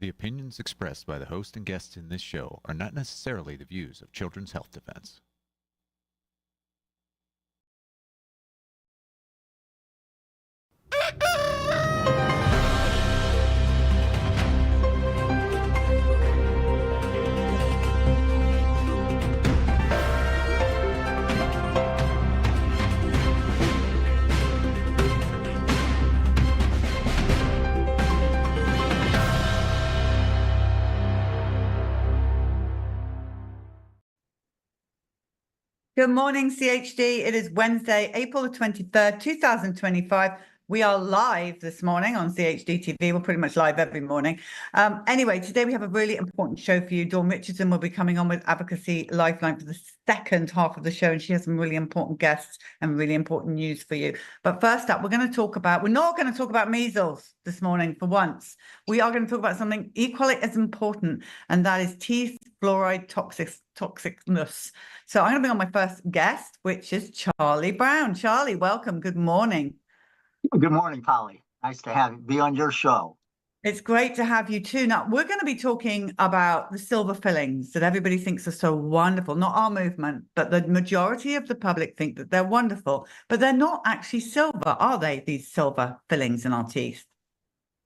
The opinions expressed by the host and guests in this show are not necessarily the views of Children's Health Defense. Good morning, CHD. It is Wednesday, April the 23rd, 2025. We are live this morning on CHD TV. We're pretty much live every morning. Anyway, today we have a really important show for you. Dawn Richardson will be coming on with Advocacy Lifeline for the second half of the show, and she has some really important guests and really important news for you. But first up, we're not going to talk about measles this morning for once. We are going to talk about something equally as important, and that is teeth fluoride toxicness. So I'm going to bring on my first guest, which is Charlie Brown. Charlie, welcome. Good morning. Good morning, Polly. Nice to be on your show. It's great to have you too. Now, we're going to be talking about the silver fillings that everybody thinks are so wonderful. Not our movement, but the majority of the public think that they're wonderful, but they're not actually silver, are they, these silver fillings in our teeth?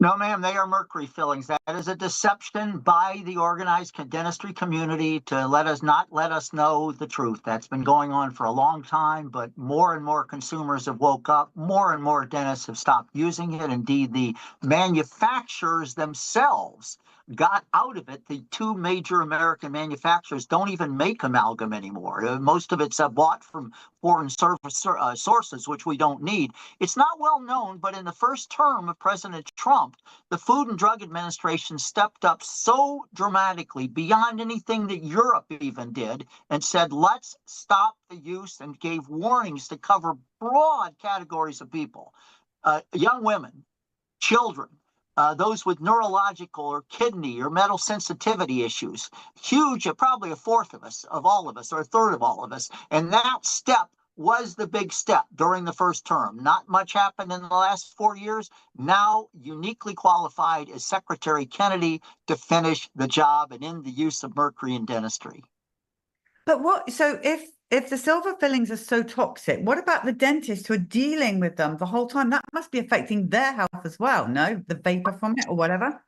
No, ma'am, they are mercury fillings. That is a deception by the organized dentistry community to let us know the truth. That's been going on for a long time, but more and more consumers have woke up. More and more dentists have stopped using it. Indeed, the manufacturers themselves got out of it. The two major American manufacturers don't even make amalgam anymore. Most of it's bought from foreign sources, which we don't need. It's not well known, but in the first term of President Trump, the Food and Drug Administration stepped up so dramatically beyond anything that Europe even did and said, let's stop the use, and gave warnings to cover broad categories of people, young women, children, those with neurological or kidney or metal sensitivity issues, huge, probably a fourth of all of us, or a third of all of us. And that step was the big step during the first term. Not much happened in the last 4 years. Now uniquely qualified is Secretary Kennedy to finish the job and end the use of mercury in dentistry. But so if the silver fillings are so toxic, what about the dentists who are dealing with them the whole time? That must be affecting their health as well, no? The vapor from it or whatever?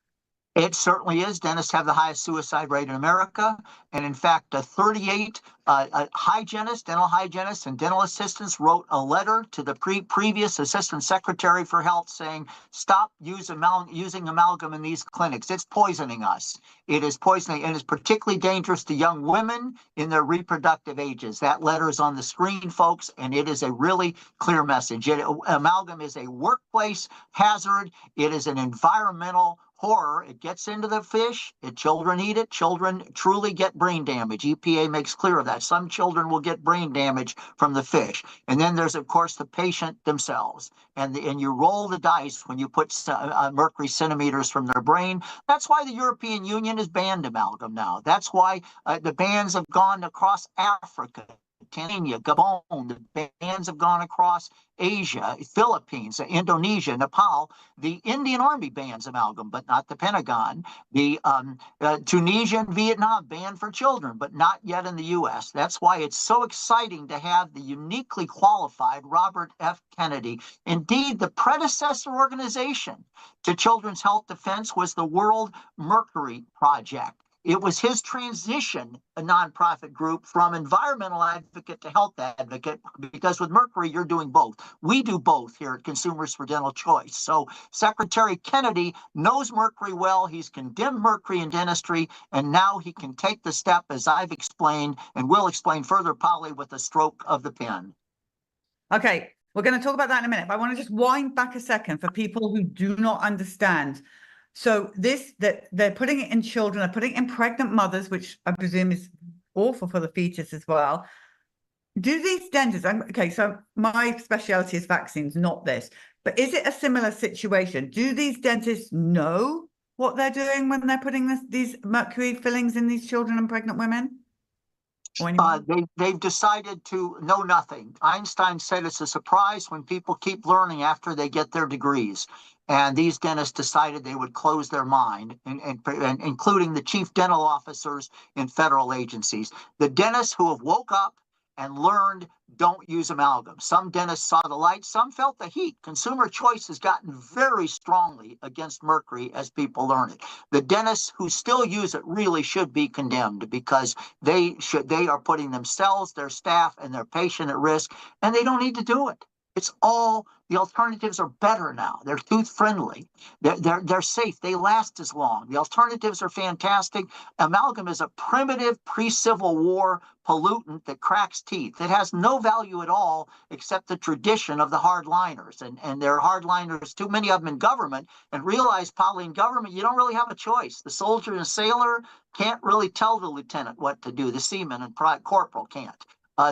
It certainly is. Dentists have the highest suicide rate in America. And in fact, 38 hygienists, dental hygienists, and dental assistants wrote a letter to the previous Assistant Secretary for Health saying, stop using amalgam in these clinics. It's poisoning us. It is poisoning, and it's particularly dangerous to young women in their reproductive ages. That letter is on the screen, folks, and it is a really clear message. Amalgam is a workplace hazard. It is an environmental horror. It gets into the fish. Children eat it. Children truly get brain damage. EPA makes clear of that. Some children will get brain damage from the fish. And then there's, of course, the patient themselves. And you roll the dice when you put mercury centimeters from their brain. That's why the European Union has banned amalgam now. That's why the bans have gone across Africa, Tanzania, Gabon. The bans have gone across Asia, Philippines, Indonesia, Nepal. The Indian Army bans amalgam, but not the Pentagon. The Tunisia and Vietnam banned for children, but not yet in the U.S. That's why it's so exciting to have the uniquely qualified Robert F. Kennedy. Indeed, the predecessor organization to Children's Health Defense was the World Mercury Project. It was his transition, a nonprofit group, from environmental advocate to health advocate, because with mercury, you're doing both. We do both here at Consumers for Dental Choice. So Secretary Kennedy knows mercury well. He's condemned mercury in dentistry, and now he can take the step, as I've explained, and will explain further, Polly, with a stroke of the pen. Okay, we're going to talk about that in a minute, but I want to just wind back a second for people who do not understand. So that they're putting it in children, they're putting it in pregnant mothers, which I presume is awful for the fetus as well. Do these dentists, okay, so my specialty is vaccines, not this, but is it a similar situation? Do these dentists know what they're doing when they're putting these mercury fillings in these children and pregnant women? or anyone? They've decided to know nothing. Einstein said it's a surprise when people keep learning after they get their degrees. And these dentists decided they would close their mind, and including the chief dental officers in federal agencies. The dentists who have woke up and learned don't use amalgam. Some dentists saw the light, some felt the heat. Consumer choice has gotten very strongly against mercury as people learn it. The dentists who still use it really should be condemned, because they are putting themselves, their staff, and their patient at risk, and they don't need to do it. It's all, the alternatives are better now. They're tooth friendly. They're safe. They last as long. The alternatives are fantastic. Amalgam is a primitive pre-Civil War pollutant that cracks teeth. It has no value at all except the tradition of the hardliners. And there are hardliners, too many of them in government, and realize, Polly, in government, you don't really have a choice. The soldier and sailor can't really tell the lieutenant what to do. The seaman and corporal can't.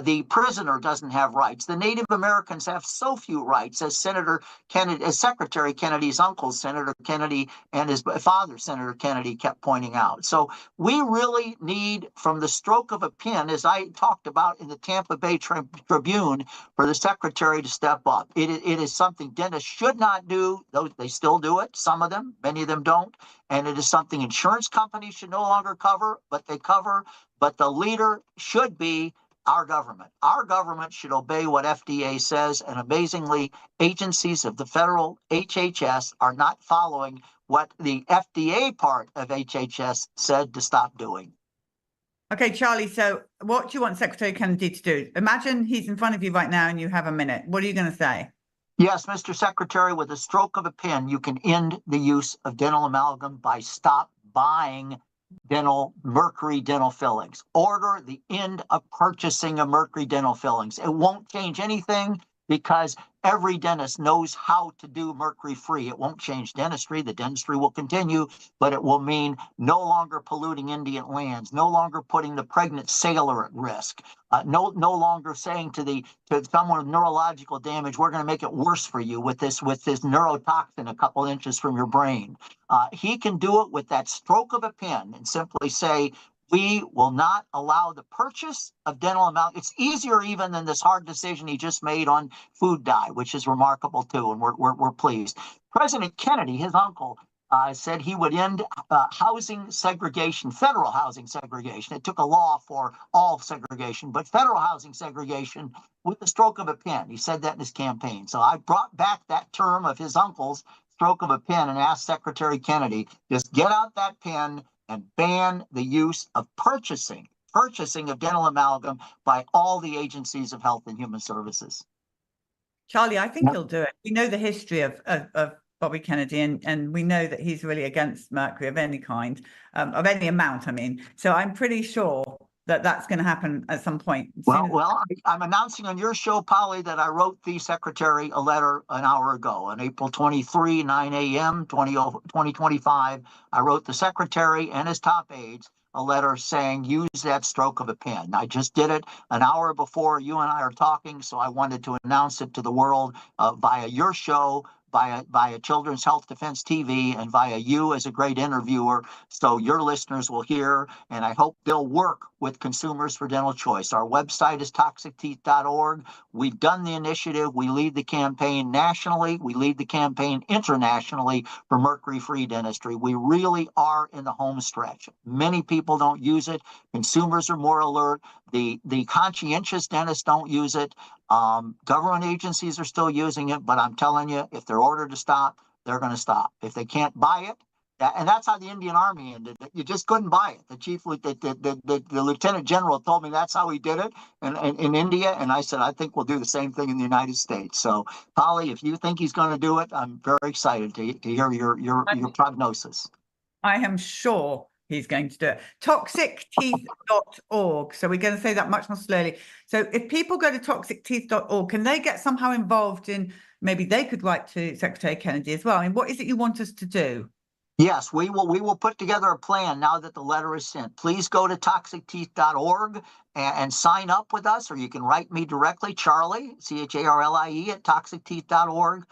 The prisoner doesn't have rights. The Native Americans have so few rights, as Senator Kennedy, as Secretary Kennedy's uncle, Senator Kennedy, and his father, Senator Kennedy, kept pointing out. So we really need, from the stroke of a pen, as I talked about in the Tampa Bay Tribune, for the Secretary to step up. It is something dentists should not do, though they still do it. Some of them, many of them don't. And it is something insurance companies should no longer cover, but they cover. But the leader should be our government. Our government should obey what FDA says, and amazingly, agencies of the federal HHS are not following what the FDA part of HHS said to stop doing. Okay, Charlie, so what do you want Secretary Kennedy to do? Imagine he's in front of you right now and you have a minute. What are you going to say? Yes, Mr. Secretary, with a stroke of a pen, you can end the use of dental amalgam by stop buying mercury dental fillings. Order the end of purchasing of mercury dental fillings. It won't change anything, because every dentist knows how to do mercury free. It won't change dentistry. The dentistry will continue, but it will mean no longer polluting Indian lands, no longer putting the pregnant sailor at risk, no longer saying to someone with neurological damage, we're going to make it worse for you with this neurotoxin a couple inches from your brain. He can do it with that stroke of a pen and simply say, we will not allow the purchase of dental amalgam. It's easier even than this hard decision he just made on food dye, which is remarkable too, and we're pleased. President Kennedy, his uncle, said he would end housing segregation, federal housing segregation. It took a law for all segregation, but federal housing segregation with the stroke of a pen. He said that in his campaign. So I brought back that term of his uncle's, stroke of a pen, and asked Secretary Kennedy, just get out that pen and ban the use of purchasing of dental amalgam by all the agencies of health and human services. Charlie, I think he'll do it. We know the history of Bobby Kennedy, and we know that he's really against mercury of any kind, of any amount, I mean. So I'm pretty sure that that's going to happen at some point. Well, I'm announcing on your show, Polly, that I wrote the secretary a letter an hour ago on April 23, 9 a.m., 2025. I wrote the secretary and his top aides a letter saying, use that stroke of a pen. I just did it an hour before you and I are talking, so I wanted to announce it to the world via your show, via Children's Health Defense TV, and via you as a great interviewer, so your listeners will hear, and I hope they'll work with Consumers for Dental Choice. Our website is toxicteeth.org. We've done the initiative. We lead the campaign nationally. We lead the campaign internationally for mercury-free dentistry. We really are in the home stretch. Many people don't use it. Consumers are more alert. The conscientious dentists don't use it. Government agencies are still using it, but I'm telling you, if they're ordered to stop, they're going to stop. If they can't buy it, and that's how the Indian Army ended it. You just couldn't buy it. The lieutenant general told me that's how he did it in India, and I said, I think we'll do the same thing in the United States. So, Polly, if you think he's going to do it, I'm very excited to hear your prognosis. I am sure he's going to do it. Toxicteeth.org. So we're going to say that much more slowly. So if people go to toxicteeth.org, can they get somehow involved in, maybe they could write to Secretary Kennedy as well? I mean, what is it you want us to do? Yes, we will put together a plan now that the letter is sent. Please go to toxicteeth.org and sign up with us, or you can write me directly, Charlie, CHARLIE at toxicteeth.org,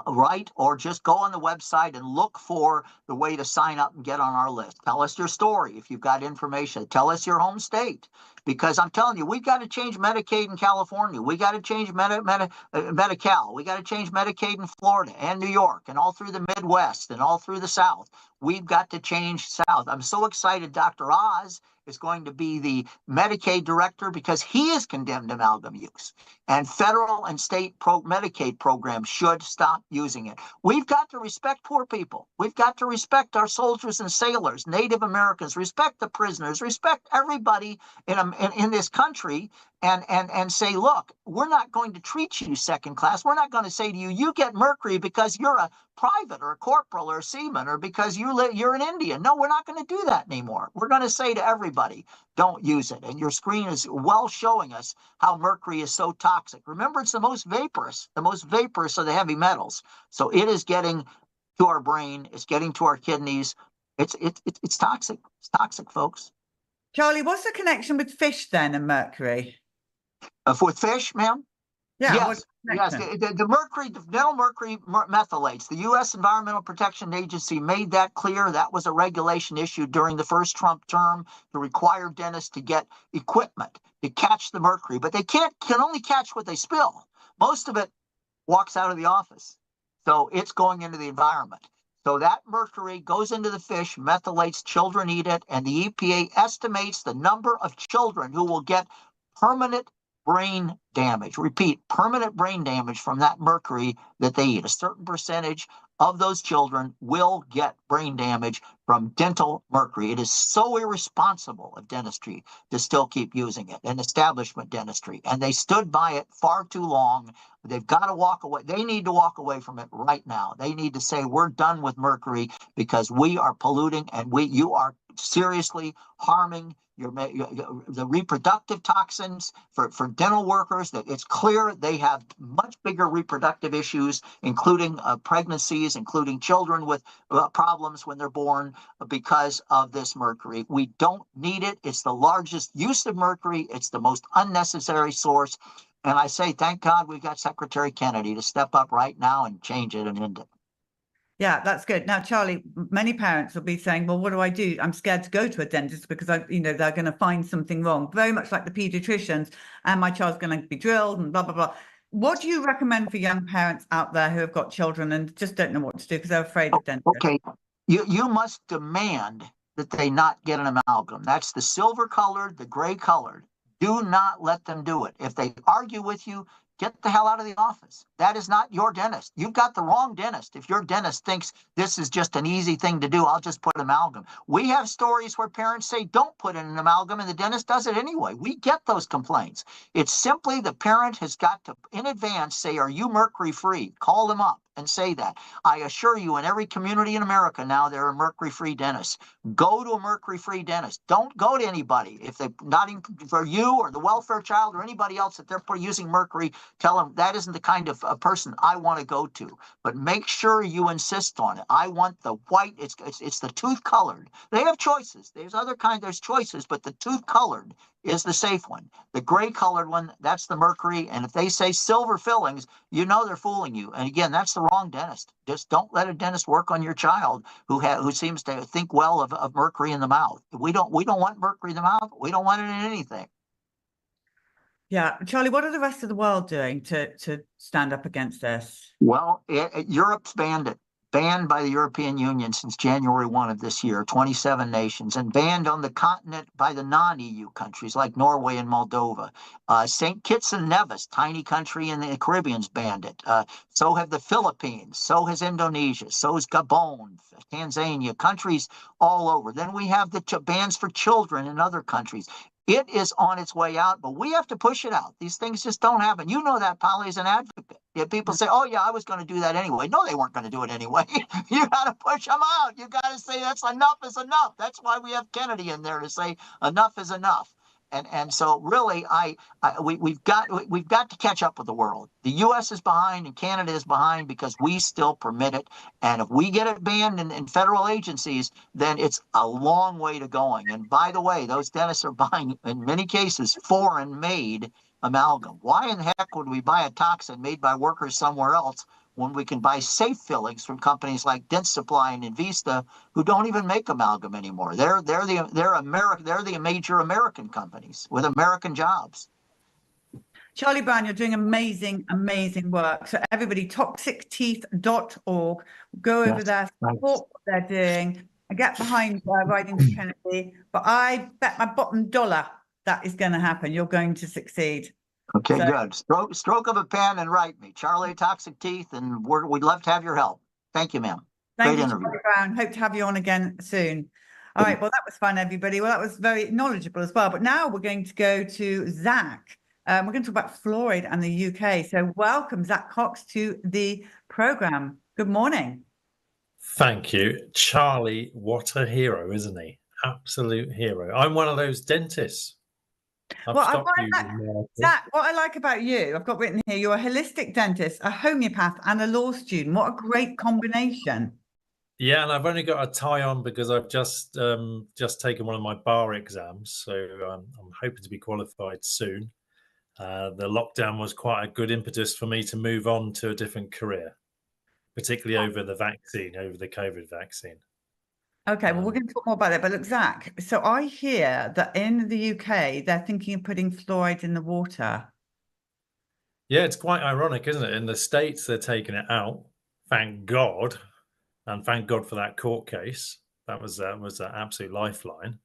write, or just go on the website and look for the way to sign up and get on our list. Tell us your story if you've got information. Tell us your home state. Because I'm telling you, we've got to change Medicaid in California. We got to change Medi-Cal. We got to change Medicaid in Florida and New York and all through the Midwest and all through the South. We've got to change South. I'm so excited Dr. Oz is going to be the Medicaid director because he has condemned amalgam use. And federal and state Medicaid programs should stop using it. We've got to respect poor people. We've got to respect our soldiers and sailors, Native Americans, respect the prisoners, respect everybody in this country, and say, look, we're not going to treat you second class. We're not going to say to you, you get Mercury because you're a private or a corporal or a seaman or because you're an Indian. No, we're not going to do that anymore. We're going to say to everybody, don't use it. And your screen is well showing us how mercury is so toxic. Remember, it's the most vaporous of the heavy metals. So it is getting to our brain. It's getting to our kidneys. It's toxic. It's toxic, folks. Charlie, what's the connection with fish then and mercury? With fish, ma'am? Yeah. Yes. The mercury, the dental mercury methylates. The U.S. Environmental Protection Agency made that clear. That was a regulation issued during the first Trump term to require dentists to get equipment to catch the mercury, but they can only catch what they spill. Most of it walks out of the office, so it's going into the environment. So that mercury goes into the fish, methylates, children eat it, and the EPA estimates the number of children who will get permanent brain damage. Repeat, permanent brain damage from that mercury that they eat. A certain percentage of those children will get brain damage from dental mercury. It is so irresponsible of dentistry to still keep using it, and establishment dentistry. And they stood by it far too long. They've got to walk away. They need to walk away from it right now. They need to say, we're done with mercury because we are polluting and you are seriously harming the reproductive toxins for dental workers. That it's clear they have much bigger reproductive issues, including pregnancies, including children with problems when they're born because of this mercury. We don't need it. It's the largest use of mercury. It's the most unnecessary source. And I say, thank God we've got Secretary Kennedy to step up right now and change it and end it. Yeah, that's good. Now, Charlie, many parents will be saying, well, what do I do? I'm scared to go to a dentist because they're going to find something wrong, very much like the pediatricians, and my child's going to be drilled and blah, blah, blah. What do you recommend for young parents out there who have got children and just don't know what to do because they're afraid of dentists? Okay, you must demand that they not get an amalgam. That's the silver colored, the gray colored. Do not let them do it. If they argue with you, get the hell out of the office. That is not your dentist. You've got the wrong dentist. If your dentist thinks this is just an easy thing to do, I'll just put amalgam. We have stories where parents say, don't put in an amalgam, and the dentist does it anyway. We get those complaints. It's simply the parent has got to, in advance, say, are you mercury free? Call them up and say that. I assure you, in every community in America now, there are mercury-free dentists. Go to a mercury-free dentist. Don't go to anybody. If they're not even for you or the welfare child or anybody else that they're using mercury, tell them that isn't the kind of person I want to go to. But make sure you insist on it. I want the white. It's the tooth colored. They have choices. There's choices, but the tooth colored is the safe one. The gray colored one, that's the mercury. And if they say silver fillings, you know they're fooling you. And again, that's the wrong dentist. Just don't let a dentist work on your child who seems to think well of mercury in the mouth. We don't want mercury in the mouth. We don't want it in anything. Yeah. Charlie, what are the rest of the world doing to stand up against this? Well, Europe's banned it. Banned by the European Union since January 1 of this year, 27 nations, and banned on the continent by the non-EU countries like Norway and Moldova. St. Kitts and Nevis, tiny country in the Caribbean's banned it. So have the Philippines. So has Indonesia. So is Gabon, Tanzania, countries all over. Then we have the bans for children in other countries. It is on its way out, but we have to push it out. These things just don't happen. You know that, Polly, as an advocate. If people say, oh, yeah, I was going to do that anyway. No, they weren't going to do it anyway. You got to push them out. You got to say that's enough is enough. That's why we have Kennedy in there to say enough is enough. And so really, we've got to catch up with the world. The U.S. is behind and Canada is behind because we still permit it. And if we get it banned in federal agencies, then it's a long way to going. And by the way, those dentists are buying, in many cases, foreign-made amalgam. Why in the heck would we buy a toxin made by workers somewhere else when we can buy safe fillings from companies like Dent Supply and Invista, who don't even make amalgam anymore? They're the major American companies with American jobs. Charlie Brown, you're doing amazing, amazing work. So everybody, toxicteeth.org, go over there, support what they're doing, and get behind Riding to Kennedy. But I bet my bottom dollar that is going to happen. You're going to succeed. Okay, good. Stroke of a pen and write me, Charlie Toxic Teeth, and we'd love to have your help. Thank you, ma'am. Thank you, Charlie Brown. Hope to have you on again soon. All right, well, that was fun, everybody. Well, that was very knowledgeable as well. But now we're going to go to Zach. We're going to talk about fluoride and the UK. So welcome, Zach Cox, to the program. Good morning. Thank you. Charlie, what a hero, isn't he? Absolute hero. I'm one of those dentists. Zach, what I like about you, I've got written here, you're a holistic dentist, a homeopath, and a law student. What a great combination. Yeah, and I've only got a tie on because I've just taken one of my bar exams, so I'm hoping to be qualified soon. The lockdown was quite a good impetus for me to move on to a different career, particularly over the COVID vaccine. Okay, well, we're going to talk more about that. But look, Zach, so I hear that in the UK, they're thinking of putting fluoride in the water. Yeah, it's quite ironic, isn't it? In the States, they're taking it out. Thank God. And thank God for that court case. That was an absolute lifeline.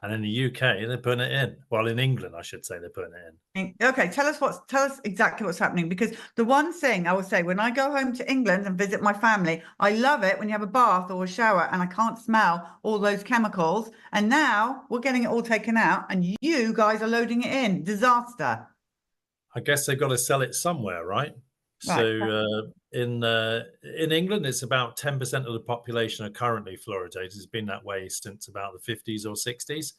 And in the UK, they're putting it in. Well, in England, I should say, they're putting it in. Okay, tell us exactly what's happening. Because the one thing I will say, when I go home to England and visit my family, I love it when you have a bath or a shower and I can't smell all those chemicals. And now we're getting it all taken out and you guys are loading it in. Disaster. I guess they've got to sell it somewhere, right? So in England, it's about 10% of the population are currently fluoridated. It's been that way since about the 50s or 60s.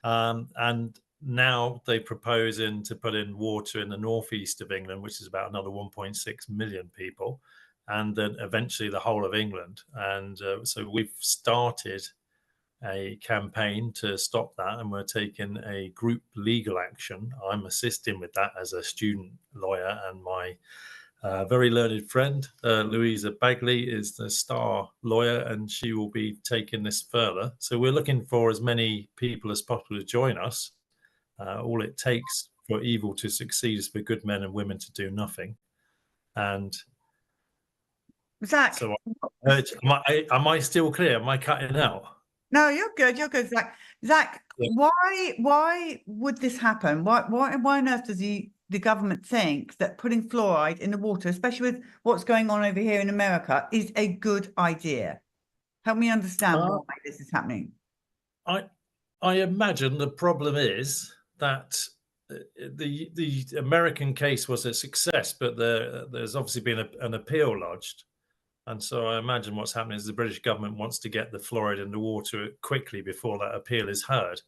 And now they're proposing to put in water in the northeast of England, which is about another 1.6 million people, and then eventually the whole of England. And so we've started a campaign to stop that, and we're taking a group legal action. I'm assisting with that as a student lawyer, and my very learned friend, Louisa Bagley, is the star lawyer, and she will be taking this further. So we're looking for as many people as possible to join us. All it takes for evil to succeed is for good men and women to do nothing. And Zach, so am I still clear? Am I cutting out? No, you're good. You're good, Zach. Zach, yeah. Why would this happen? Why on earth does the government think that putting fluoride in the water, especially with what's going on over here in America, is a good idea? Help me understand why this is happening. I imagine the problem is that the American case was a success, but there's obviously been an appeal lodged. And so I imagine what's happening is the British government wants to get the fluoride in the water quickly before that appeal is heard.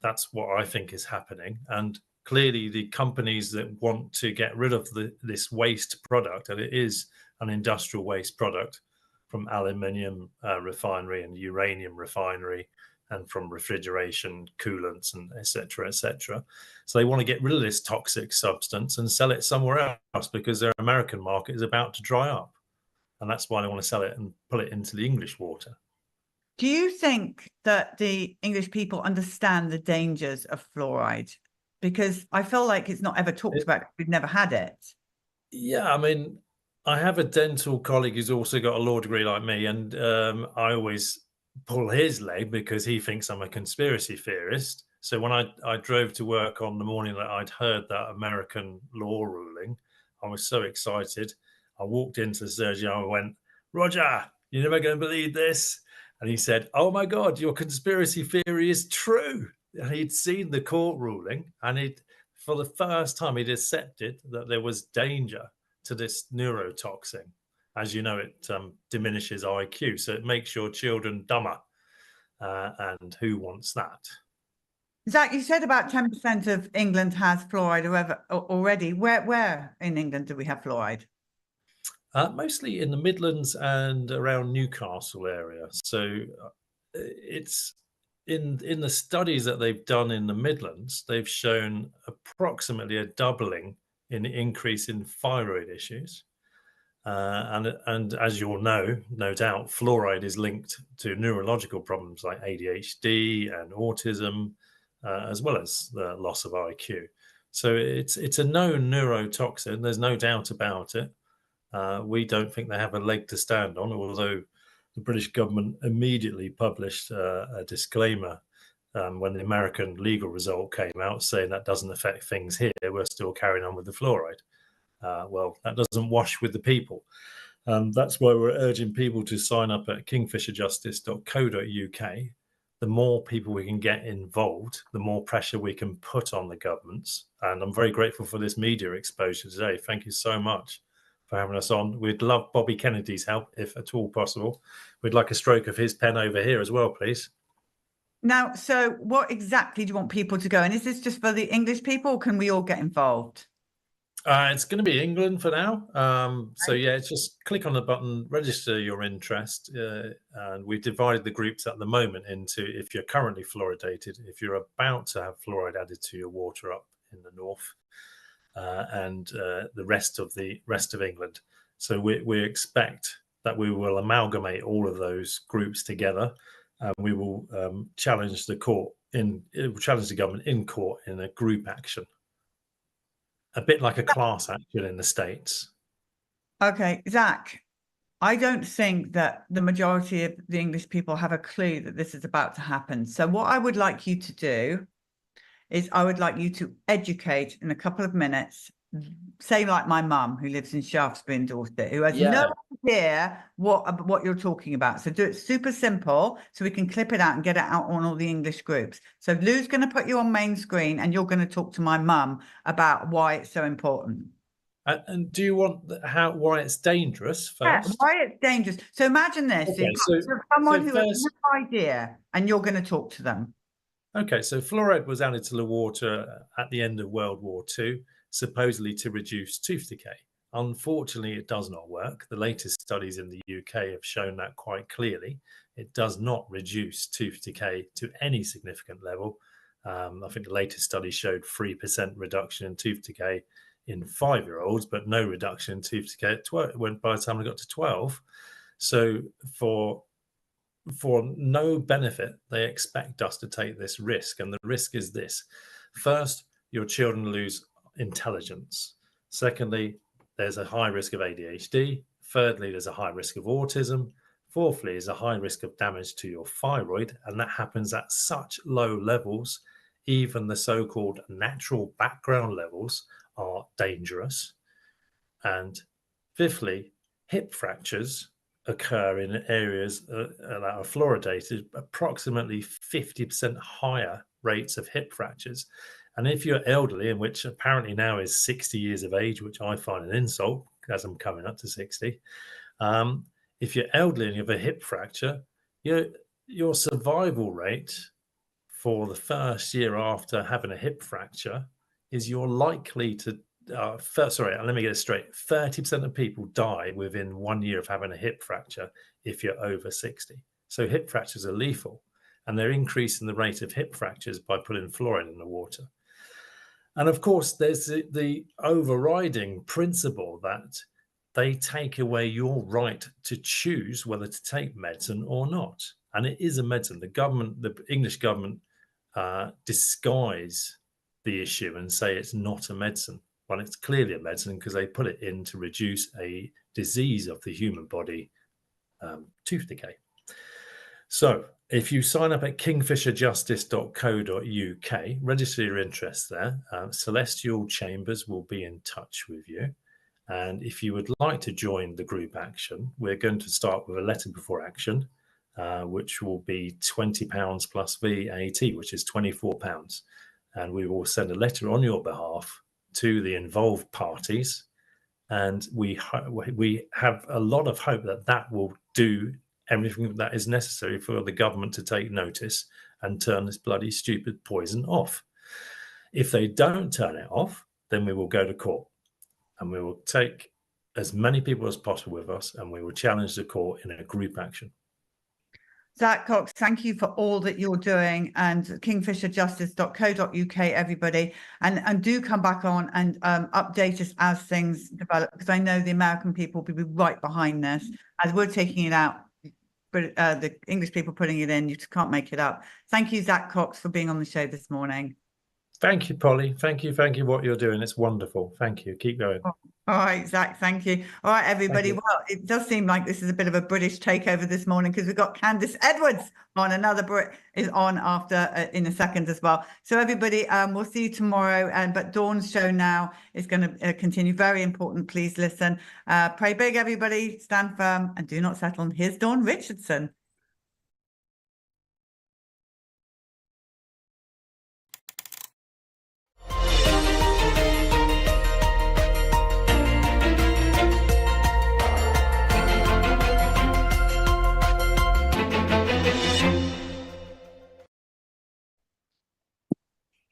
That's what I think is happening. And clearly the companies that want to get rid of this waste product, and it is an industrial waste product from aluminium refinery and uranium refinery, and from refrigeration, coolants, and et cetera, et cetera. So they want to get rid of this toxic substance and sell it somewhere else because their American market is about to dry up. And that's why they want to sell it and pull it into the English water. Do you think that the English people understand the dangers of fluoride? Because I feel like it's not ever talked about. We've never had it. Yeah, I mean, I have a dental colleague who's also got a law degree like me, and I always pull his leg because he thinks I'm a conspiracy theorist. So when I drove to work on the morning that I'd heard that American law ruling, I was so excited. I walked into the surgeon and I went, "Roger, you're never going to believe this." And he said, "Oh my God, your conspiracy theory is true." And he'd seen the court ruling, and for the first time, he'd accepted that there was danger to this neurotoxin. As you know, it diminishes IQ, so it makes your children dumber. And who wants that? Zach, you said about 10% of England has fluoride already. Where in England do we have fluoride? Mostly in the Midlands and around Newcastle area. So it's in the studies that they've done in the Midlands, they've shown approximately a doubling in the increase in thyroid issues. And as you all know, no doubt, fluoride is linked to neurological problems like ADHD and autism, as well as the loss of IQ. So it's a known neurotoxin. There's no doubt about it. We don't think they have a leg to stand on, although the British government immediately published a disclaimer when the American legal result came out saying that doesn't affect things here. We're still carrying on with the fluoride. Well, that doesn't wash with the people. That's why we're urging people to sign up at kingfisherjustice.co.uk. The more people we can get involved, the more pressure we can put on the governments. And I'm very grateful for this media exposure today. Thank you so much for having us on. We'd love Bobby Kennedy's help, if at all possible. We'd like a stroke of his pen over here as well, please. Now, so what exactly do you want people to go? And is this just for the English people, or can we all get involved? It's going to be England for now. So yeah, it's just click on the button, register your interest. And we've divided the groups at the moment into if you're currently fluoridated, if you're about to have fluoride added to your water up in the north, and the rest of England. So we expect that we will amalgamate all of those groups together, and we will challenge the government in court in a group action, a bit like a class action in the States. Okay, Zach, I don't think that the majority of the English people have a clue that this is about to happen. So what I would like you to do is I would like you to educate in a couple of minutes, say like my mum who lives in Shaftesbury in Dorset, who has no idea what you're talking about. So do it super simple so we can clip it out and get it out on all the English groups. So Lou's going to put you on main screen and you're going to talk to my mum about why it's so important. And do you want why it's dangerous first? Yeah, why it's dangerous. So imagine this. Okay, so someone who has no idea and you're going to talk to them. Okay, so fluoride was added to the water at the end of World War II, supposedly to reduce tooth decay. Unfortunately, it does not work. The latest studies in the UK have shown that quite clearly. It does not reduce tooth decay to any significant level. I think the latest study showed 3% reduction in tooth decay in 5-year-olds, but no reduction in tooth decay at 12, by the time I got to 12. So for no benefit, they expect us to take this risk. And the risk is this. First, your children lose intelligence. Secondly, there's a high risk of ADHD. Thirdly, there's a high risk of autism. Fourthly, there's a high risk of damage to your thyroid. And that happens at such low levels, even the so-called natural background levels are dangerous. And fifthly, hip fractures occur in areas that are fluoridated, approximately 50% higher rates of hip fractures. And if you're elderly, and which apparently now is 60 years of age, which I find an insult as I'm coming up to 60, if you're elderly and you have a hip fracture, your survival rate for the first year after having a hip fracture is you're likely to let me get it straight. 30% of people die within 1 year of having a hip fracture if you're over 60. So hip fractures are lethal, and they're increasing the rate of hip fractures by putting fluoride in the water. And of course, there's the overriding principle that they take away your right to choose whether to take medicine or not. And it is a medicine. The English government disguise the issue and say it's not a medicine. Well, it's clearly a medicine because they put it in to reduce a disease of the human body, tooth decay. So if you sign up at kingfisherjustice.co.uk, register your interest there. Celestial Chambers will be in touch with you. And if you would like to join the group action, we're going to start with a letter before action, which will be £20 plus VAT, which is £24. And we will send a letter on your behalf to the involved parties, and we have a lot of hope that will do everything that is necessary for the government to take notice and turn this bloody stupid poison off. If they don't turn it off, then we will go to court, and we will take as many people as possible with us, and we will challenge the court in a group action. Zach Cox, thank you for all that you're doing, and kingfisherjustice.co.uk, everybody, and do come back on and update us as things develop, because I know the American people will be right behind this as we're taking it out, but the English people putting it in, you just can't make it up. Thank you, Zach Cox, for being on the show this morning. Thank you, Polly. Thank you what you're doing. It's wonderful. Thank you. Keep going. All right, Zach, thank you. All right, everybody. Well, it does seem like this is a bit of a British takeover this morning, because we've got Candace Edwards on. Another Brit is on after in a second as well. So everybody, we'll see you tomorrow. But Dawn's show now is going to continue. Very important. Please listen. Pray big, everybody. Stand firm and do not settle. Here's Dawn Richardson.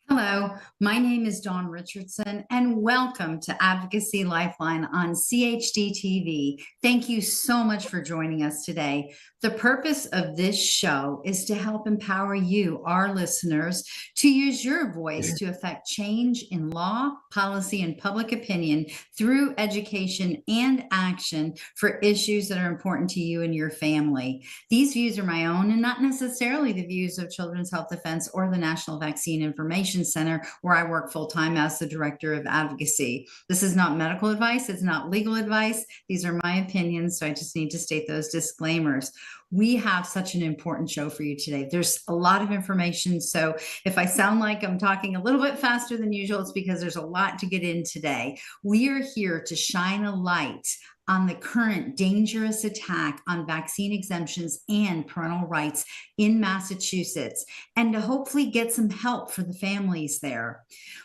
Hello, my name is Dawn Richardson, and welcome to Advocacy Lifeline on CHD TV. Thank you so much for joining us today. The purpose of this show is to help empower you, our listeners, to use your voice to affect change in law, policy, and public opinion through education and action for issues that are important to you and your family. These views are my own and not necessarily the views of Children's Health Defense or the National Vaccine Information Center, where I work full-time as the Director of Advocacy. This is not medical advice. It's not legal advice. These are my opinions, so I just need to state those disclaimers. We have such an important show for you today. There's a lot of information, so if I sound like I'm talking a little bit faster than usual, it's because there's a lot to get in today. We are here to shine a light on the current dangerous attack on vaccine exemptions and parental rights in Massachusetts, and to hopefully get some help for the families there.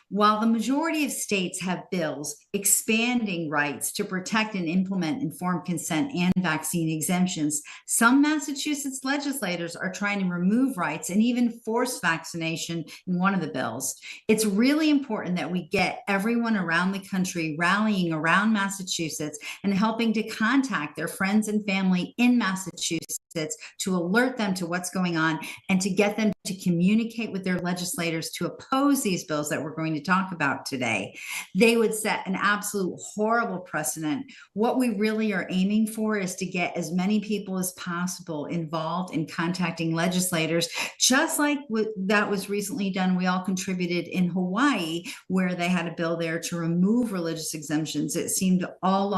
While the majority of states have bills expanding rights to protect and implement informed consent and vaccine exemptions, some Massachusetts legislators are trying to remove rights and even force vaccination in one of the bills. It's really important that we get everyone around the country rallying around Massachusetts and helping to contact their friends and family in Massachusetts to alert them to what's going on and to get them to communicate with their legislators to oppose these bills that we're going to talk about today. They would set an absolute horrible precedent. What we really are aiming for is to get as many people as possible involved in contacting legislators, just like that was recently done. We all contributed in Hawaii, where they had a bill there to remove religious exemptions. It seemed all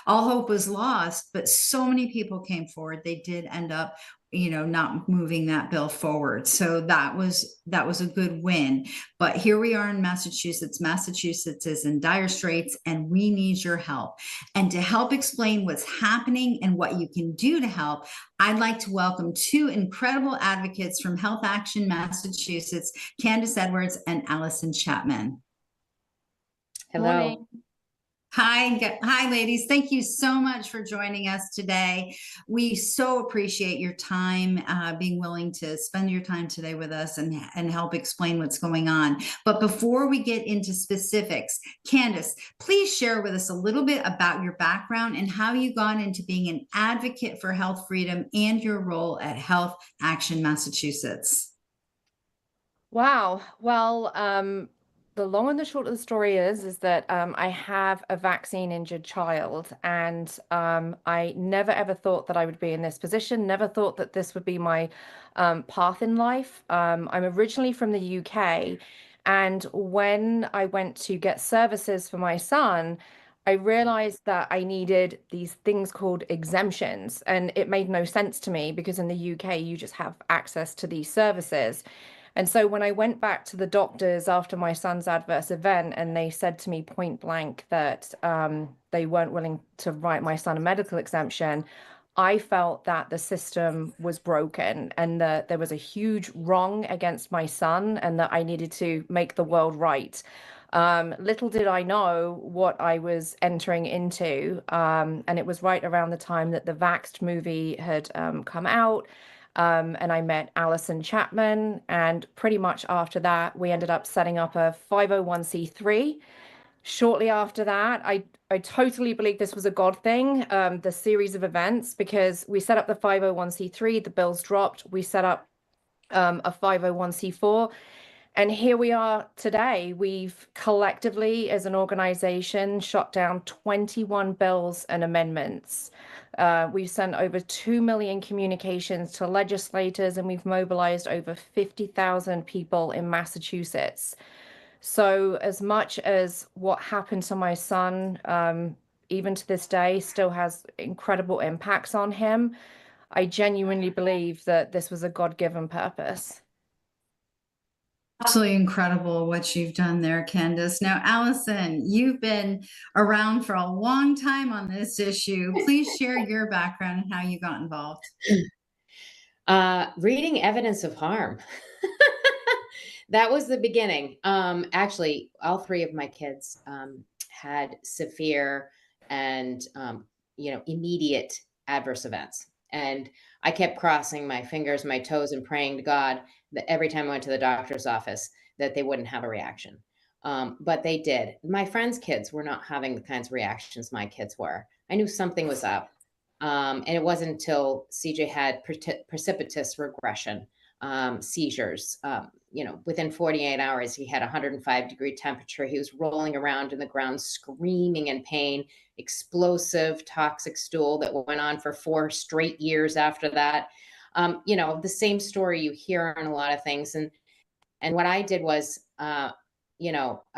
hope was lost, but so many people came forward. They did end up not moving that bill forward. So that was a good win. But here we are in Massachusetts. Massachusetts is in dire straits, and we need your help. And to help explain what's happening and what you can do to help, I'd like to welcome two incredible advocates from Health Action Massachusetts, Candace Edwards and Allison Chapman. Hello. Morning. Hi, ladies. Thank you so much for joining us today. We so appreciate your time, being willing to spend your time today with us and help explain what's going on. But before we get into specifics, Candace, please share with us a little bit about your background and how you got into being an advocate for health freedom and your role at Health Action Massachusetts. Wow. Well, the long and the short of the story is that I have a vaccine injured child, and I never ever thought that I would be in this position, never thought that this would be my path in life. I'm originally from the UK, and when I went to get services for my son, I realized that I needed these things called exemptions, and it made no sense to me because in the UK you just have access to these services. And so when I went back to the doctors after my son's adverse event, and they said to me point blank that they weren't willing to write my son a medical exemption, I felt that the system was broken and that there was a huge wrong against my son and that I needed to make the world right. Little did I know what I was entering into. And it was right around the time that the Vaxxed movie had come out. And I met Alison Chapman. And pretty much after that, we ended up setting up a 501c3. Shortly after that, I totally believe this was a God thing, the series of events, because we set up the 501c3, the bills dropped, we set up a 501c4. And here we are today. We've collectively, as an organization, shot down 21 bills and amendments. We've sent over 2 million communications to legislators, and we've mobilized over 50,000 people in Massachusetts. So as much as what happened to my son, even to this day, still has incredible impacts on him, I genuinely believe that this was a God-given purpose. Absolutely incredible what you've done there, Candace. Now, Allison, you've been around for a long time on this issue. Please share your background and how you got involved. Reading evidence of harm. That was the beginning. Actually, all three of my kids had severe and immediate adverse events. And I kept crossing my fingers, my toes, and praying to God that every time I went to the doctor's office that they wouldn't have a reaction. But they did. My friends' kids were not having the kinds of reactions my kids were. I knew something was up. And it wasn't until CJ had precipitous regression, seizures. Within 48 hours, he had 105-degree temperature. He was rolling around in the ground, screaming in pain, explosive toxic stool that went on for 4 straight years after that. The same story you hear on a lot of things. And what I did was, I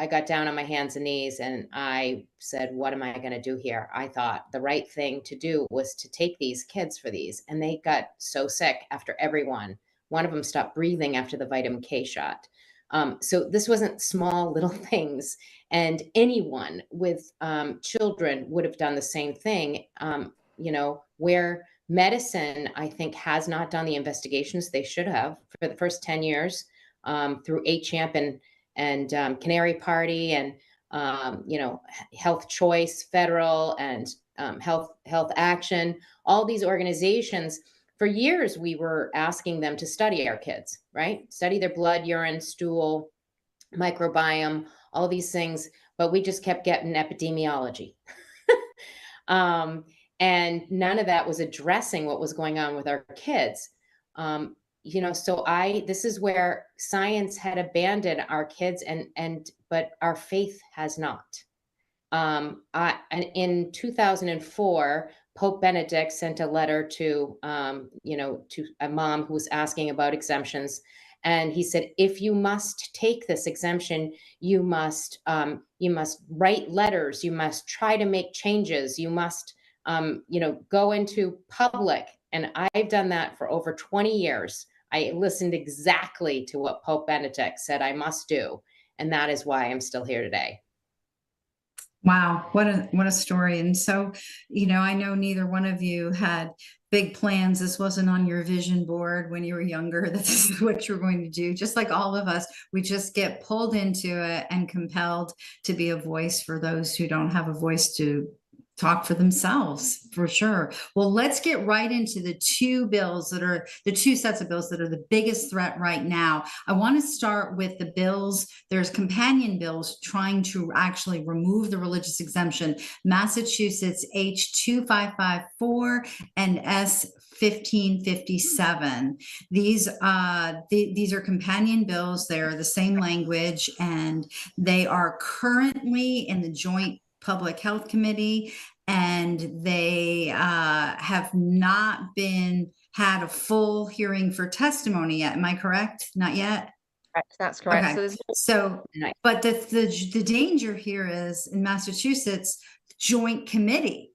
got down on my hands and knees and I said, what am I going to do here? I thought the right thing to do was to take these kids for these. And they got so sick after every one. One of them stopped breathing after the vitamin K shot. So this wasn't small little things. And anyone with children would have done the same thing, where medicine, I think, has not done the investigations they should have for the first 10 years through HAMP and Canary Party and, Health Choice Federal and Health Action, all these organizations. For years, we were asking them to study our kids, right? Study their blood, urine, stool, microbiome, all these things. But we just kept getting epidemiology. And none of that was addressing what was going on with our kids. This is where science had abandoned our kids but our faith has not. And in 2004, Pope Benedict sent a letter to a mom who was asking about exemptions. And he said, if you must take this exemption, you must write letters, you must try to make changes, you must, go into public. And I've done that for over 20 years. I listened exactly to what Pope Benedict said I must do. And that is why I'm still here today. Wow, what a story. And so, I know neither one of you had big plans. This wasn't on your vision board when you were younger. This is what you're going to do. Just like all of us, we just get pulled into it and compelled to be a voice for those who don't have a voice to talk for themselves, for sure. Well, let's get right into the two sets of bills that are the biggest threat right now. I want to start with the bills. There's companion bills trying to actually remove the religious exemption. Massachusetts H2554 and S1557. These are companion bills. They are the same language, and they are currently in the joint Public Health Committee, and they have not had a full hearing for testimony yet. Am I correct? Not yet? Correct. That's correct. Okay. But the danger here is in Massachusetts, joint committee.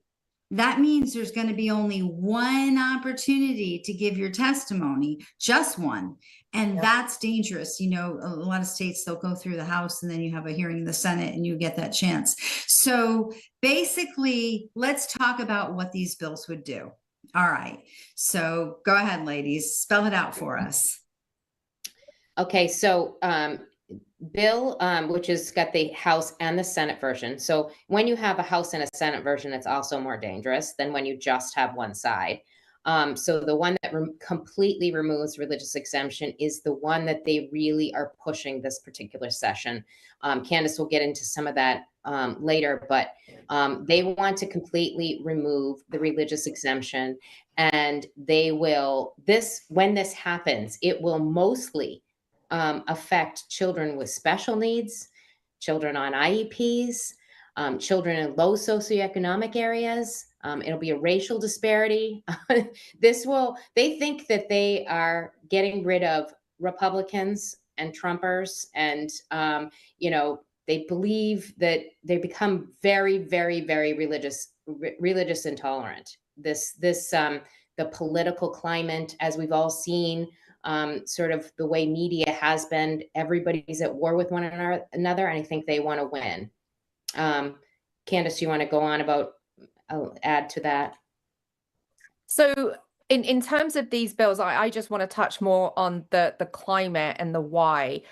That means there's going to be only one opportunity to give your testimony, just one. And that's dangerous. A lot of states, they'll go through the House and then you have a hearing in the Senate and you get that chance. So basically, let's talk about what these bills would do. All right. So go ahead, ladies, spell it out for us. Okay. So bill, which has got the House and the Senate version. So when you have a House and a Senate version, it's also more dangerous than when you just have one side. So the one that completely removes religious exemption is the one that they really are pushing this particular session. Candace will get into some of that later, but they want to completely remove the religious exemption, and they will, when this happens, it will mostly affect children with special needs, children on IEPs, children in low socioeconomic areas. It'll be a racial disparity. They think that they are getting rid of Republicans and Trumpers, and, they believe that they become very, very, very religious intolerant. The political climate, as we've all seen, sort of the way media has been, everybody's at war with one another, and I think they want to win. Candace, you want to go on about, I'll add to that. So in terms of these bills, I just want to touch more on the climate and the why.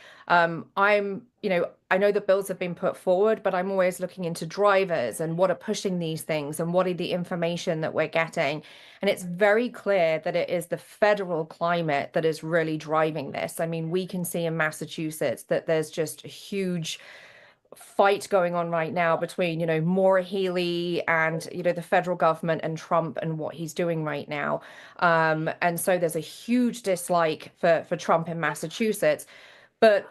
I know the bills have been put forward, but I'm always looking into drivers and what are pushing these things and what are the information that we're getting. And it's very clear that it is the federal climate that is really driving this. I mean, we can see in Massachusetts that there's just a huge fight going on right now between, Maura Healey and, the federal government and Trump and what he's doing right now. And so there's a huge dislike for Trump in Massachusetts. But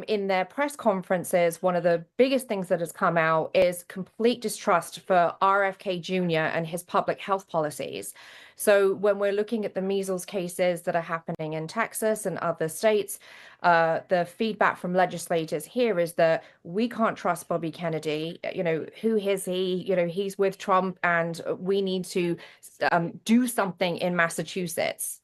in their press conferences, one of the biggest things that has come out is complete distrust for RFK Jr. and his public health policies. So when we're looking at the measles cases that are happening in Texas and other states, the feedback from legislators here is that we can't trust Bobby Kennedy. Who is he? He's with Trump, and we need to do something in Massachusetts.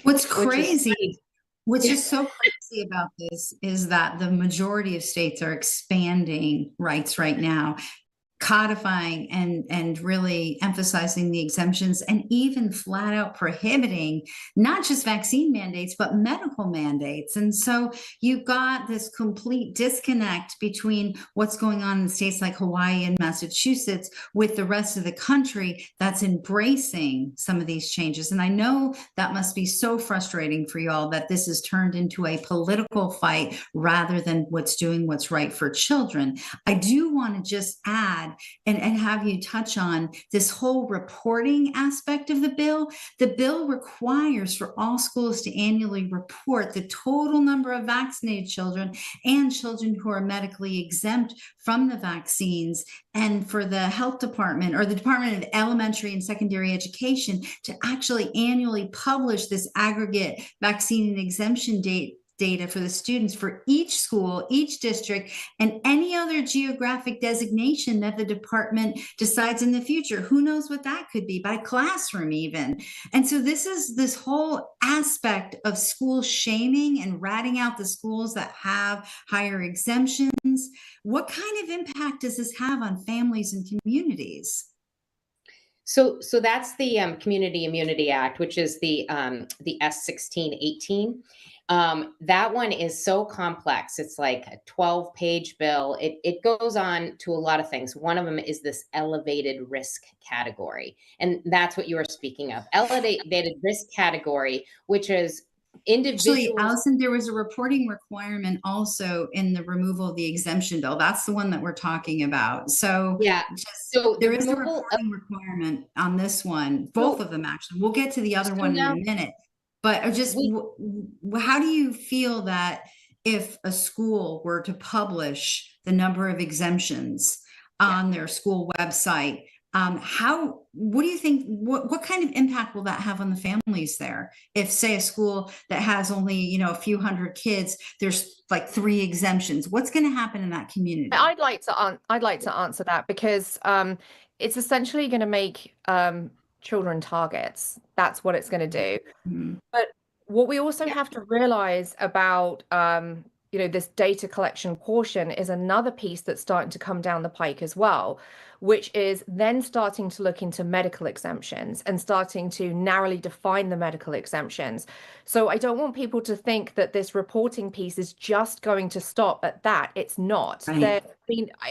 What's crazy, which is so crazy about this, is that the majority of states are expanding rights right now, codifying and really emphasizing the exemptions, and even flat out prohibiting not just vaccine mandates, but medical mandates. And so you've got this complete disconnect between what's going on in states like Hawaii and Massachusetts with the rest of the country that's embracing some of these changes. And I know that must be so frustrating for you all, that this has turned into a political fight rather than what's right for children. I do want to just add and have you touch on this whole reporting aspect of the bill. The bill requires for all schools to annually report the total number of vaccinated children and children who are medically exempt from the vaccines, and for the health department or the Department of Elementary and Secondary Education to actually annually publish this aggregate vaccine and exemption data for the students for each school, each district, and any other geographic designation that the department decides in the future. Who knows what that could be, by classroom even. And so this whole aspect of school shaming and ratting out the schools that have higher exemptions. What kind of impact does this have on families and communities? So that's the Community Immunity Act, which is the S1618. That one is so complex. It's like a 12-page bill. It goes on to a lot of things. One of them is this elevated risk category. And that's what you were speaking of. Elevated risk category, which is individuals. Actually, Allison, there was a reporting requirement also in the removal of the exemption bill. That's the one that we're talking about. So yeah, so there is a reporting requirement on this one, both of them actually. We'll get to the other one in a minute. But how do you feel that if a school were to publish the number of exemptions on their school website, what do you think, what kind of impact will that have on the families there? If, say, a school that has only, a few hundred kids, there's like 3 exemptions, what's going to happen in that community? I'd like to answer that, because it's essentially going to make children targets. That's what it's going to do. Mm-hmm. But what we also have to realize about this data collection portion is another piece that's starting to come down the pike as well, which is then starting to look into medical exemptions and starting to narrowly define the medical exemptions. So I don't want people to think that this reporting piece is just going to stop at that. It's not. Right.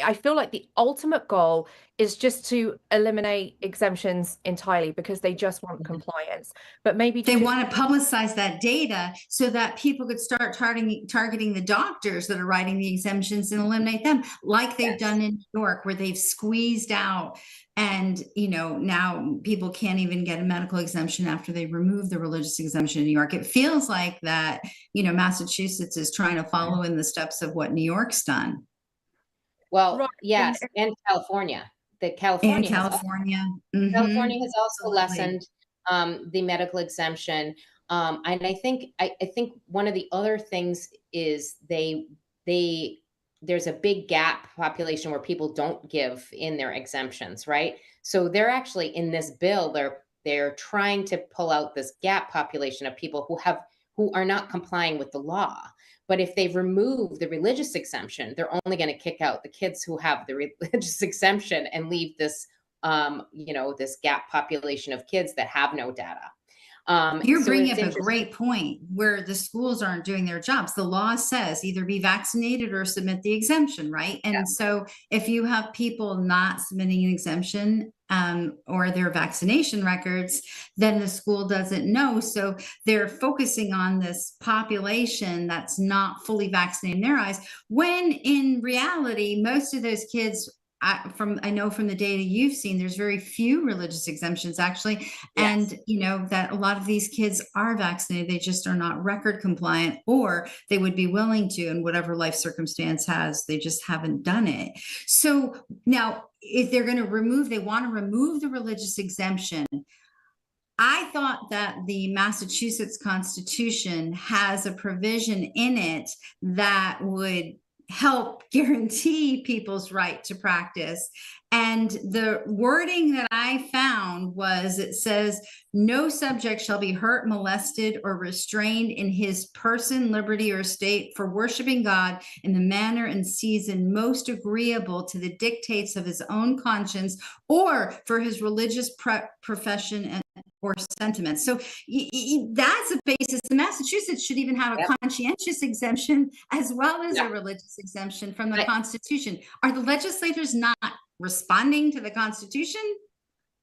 I feel like the ultimate goal is just to eliminate exemptions entirely because they just want compliance. But maybe they want to publicize that data so that people could start targeting the doctors that are writing the exemptions and eliminate them, like they've done in New York, where they've squeezed out. And, now people can't even get a medical exemption after they remove the religious exemption in New York. It feels like that, Massachusetts is trying to follow in the steps of what New York's done. Well, Right. yes, and California. California has also lessened the medical exemption. And I think one of the other things is there's a big gap population where people don't give in their exemptions, right? So they're actually in this bill, they're trying to pull out this gap population of people who are not complying with the law. But if they remove the religious exemption, they're only going to kick out the kids who have the religious exemption and leave this, this gap population of kids that have no data. You're bringing up a great point where the schools aren't doing their jobs. The law says either be vaccinated or submit the exemption, right? And so if you have people not submitting an exemption or their vaccination records, then the school doesn't know. So they're focusing on this population that's not fully vaccinated in their eyes, when in reality, most of those kids, I know from the data you've seen, there's very few religious exemptions actually. Yes. And that a lot of these kids are vaccinated. They just are not record compliant, or they would be willing to, and whatever life circumstance has, they just haven't done it. So now if they're going to they want to remove the religious exemption. I thought that the Massachusetts Constitution has a provision in it that would help guarantee people's right to practice. And the wording that I found was, it says, no subject shall be hurt, molested, or restrained in his person, liberty, or estate for worshiping God in the manner and season most agreeable to the dictates of his own conscience, or for his religious profession or sentiments. So that's a basis. The Massachusetts should even have a conscientious exemption as well as a religious exemption from the Constitution. Are the legislators not responding to the Constitution?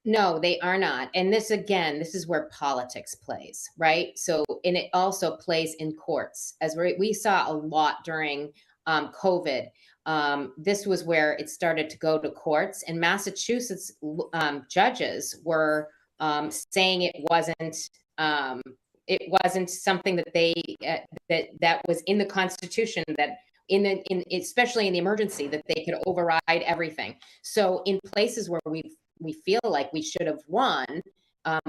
No, they are not. And this is where politics plays, right? So, and it also plays in courts, as we saw a lot during COVID. This was where it started to go to courts, and Massachusetts judges were saying it wasn't something that they that was in the Constitution, that especially in the emergency, that they could override everything. So in places where we feel like we should have won,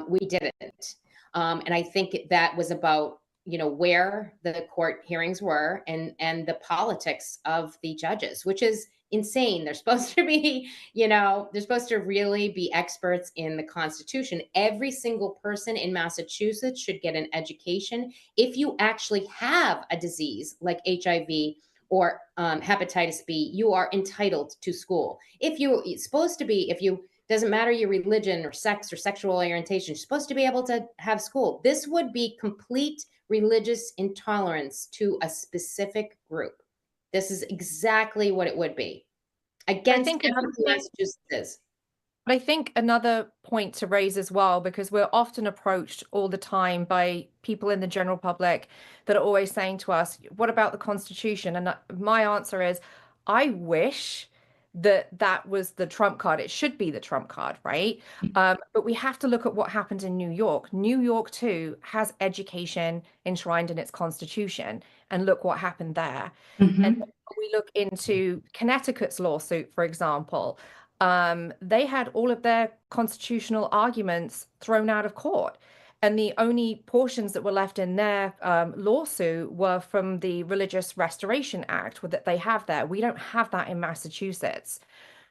we didn't. And I think that was about where the court hearings were and the politics of the judges, which is insane. They're supposed to be, they're supposed to really be experts in the Constitution. Every single person in Massachusetts should get an education. If you actually have a disease like HIV or hepatitis B, you are entitled to school. Doesn't matter your religion or sex or sexual orientation, you're supposed to be able to have school. This would be complete religious intolerance to a specific group. This is exactly what it would be. Against everything Massachusetts is. But I think another point to raise as well, because we're often approached all the time by people in the general public that are always saying to us, what about the Constitution? And my answer is, I wish that was the trump card. It should be the trump card, right? But we have to look at what happened in New York. New York too has education enshrined in its Constitution, and look what happened there. Mm-hmm. And we look into Connecticut's lawsuit, for example. They had all of their constitutional arguments thrown out of court. And the only portions that were left in their lawsuit were from the Religious Restoration Act that they have there. We don't have that in Massachusetts.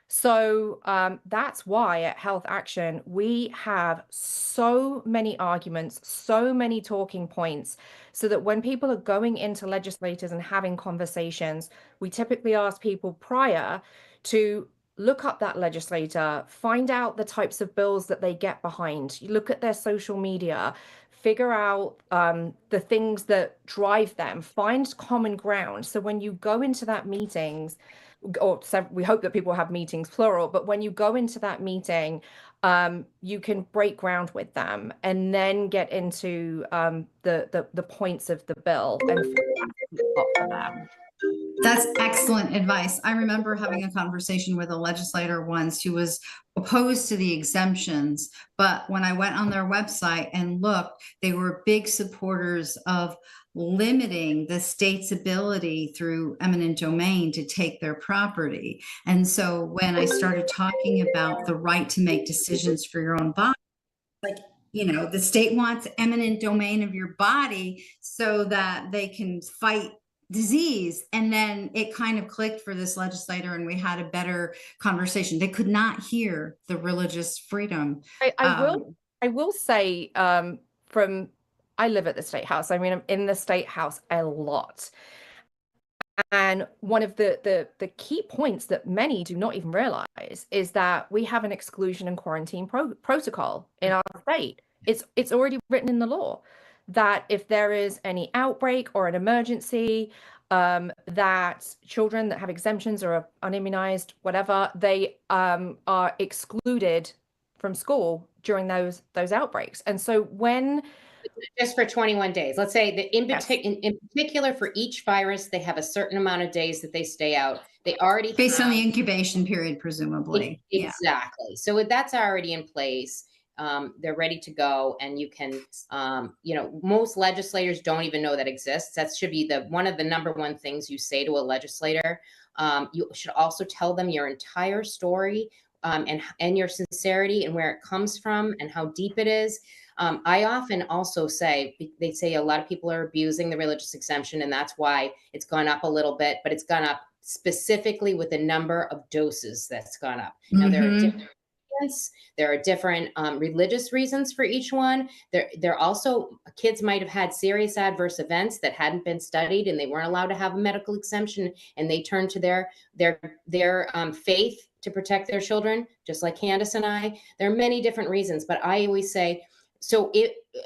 So that's why at Health Action, we have so many arguments, so many talking points, so that when people are going into legislators and having conversations, we typically ask people prior to look up that legislator, find out the types of bills that they get behind, you look at their social media, figure out the things that drive them, find common ground. So when you go into that meetings, or we hope that people have meetings plural, but when you go into that meeting, you can break ground with them and then get into the points of the bill and for them. That's excellent advice. I remember having a conversation with a legislator once who was opposed to the exemptions, but when I went on their website and looked, they were big supporters of limiting the state's ability through eminent domain to take their property. And so when I started talking about the right to make decisions for your own body, like, you know, the state wants eminent domain of your body so that they can fight disease. And then it kind of clicked for this legislator and we had a better conversation. They could not hear the religious freedom. I will say I live at the State House. I mean, I'm in the State House a lot. And one of the key points that many do not even realize is that we have an exclusion and quarantine protocol in our state. It's already written in the law that if there is any outbreak or an emergency, that children that have exemptions or are unimmunized, whatever, they are excluded from school during those outbreaks. And so when just for 21 days, let's say that in particular for each virus, they have a certain amount of days that they stay out. They already based on the incubation period, presumably. Exactly. Yeah. So that's already in place. They're ready to go, and you can, you know, most legislators don't even know that exists. That should be one of the number one things you say to a legislator. You should also tell them your entire story, and your sincerity and where it comes from and how deep it is. I often also say, they say a lot of people are abusing the religious exemption, and that's why it's gone up a little bit, but it's gone up specifically with the number of doses that's gone up. Now, there are different there are different religious reasons for each one. There also, kids might have had serious adverse events that hadn't been studied, and they weren't allowed to have a medical exemption, and they turned to their faith to protect their children, just like Candace and I. There are many different reasons, but I always say, so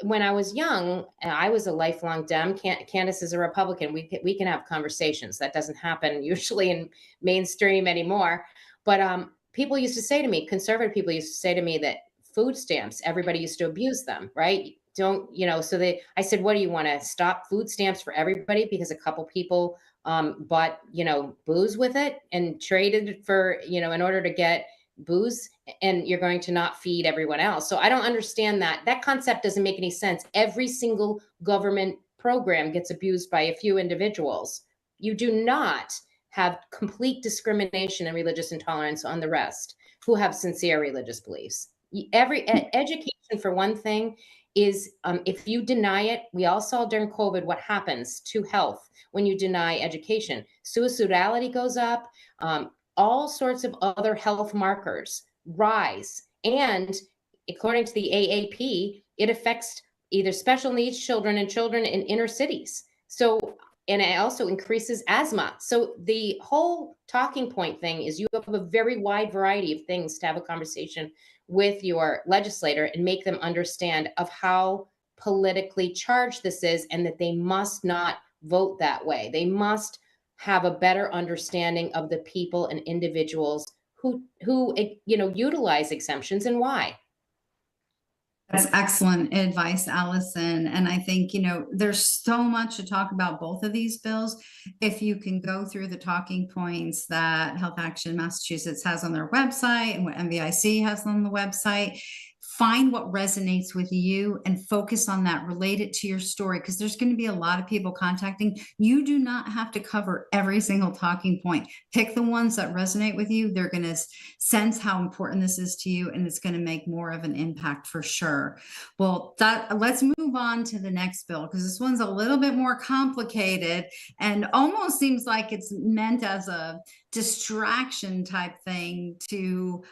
when I was young, I was a lifelong Dem. Candace is a Republican. We can have conversations. That doesn't happen usually in mainstream anymore. But people used to say to me, conservative people used to say to me that food stamps, everybody used to abuse them, right? Don't, you know, so I said, what do you want to stop food stamps for everybody because a couple people bought, you know, booze with it and traded for, you know, in order to get booze, and you're going to not feed everyone else. So I don't understand that concept. Doesn't make any sense. Every single government program gets abused by a few individuals. You do not have complete discrimination and religious intolerance on the rest who have sincere religious beliefs. Education, for one thing, is if you deny it, we all saw during COVID what happens to health when you deny education. Suicidality goes up. All sorts of other health markers rise. And according to the AAP, it affects either special needs children and children in inner cities. So, and it also increases asthma. So the whole talking point thing is you have a very wide variety of things to have a conversation with your legislator and make them understand of how politically charged this is, and that they must not vote that way. They must have a better understanding of the people and individuals who you know, utilize exemptions and why. That's excellent advice, Allison. And I think, you know, there's so much to talk about both of these bills. If you can go through the talking points that Health Action Massachusetts has on their website and what MVIC has on the website, find what resonates with you and focus on that, relate it to your story, because there's going to be a lot of people contacting. You do not have to cover every single talking point. Pick the ones that resonate with you. They're going to sense how important this is to you, and it's going to make more of an impact for sure. Well, let's move on to the next bill, because this one's a little bit more complicated and almost seems like it's meant as a distraction type thing to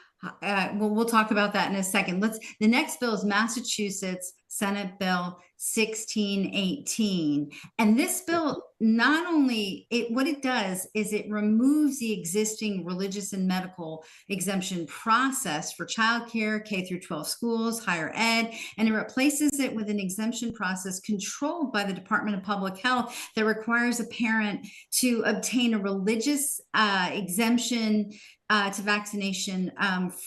We'll talk about that in a second. The next bill is Massachusetts Senate Bill 1618. And this bill, not only what it does is it removes the existing religious and medical exemption process for childcare, K through 12 schools, higher ed, and it replaces it with an exemption process controlled by the Department of Public Health that requires a parent to obtain a religious exemption to vaccination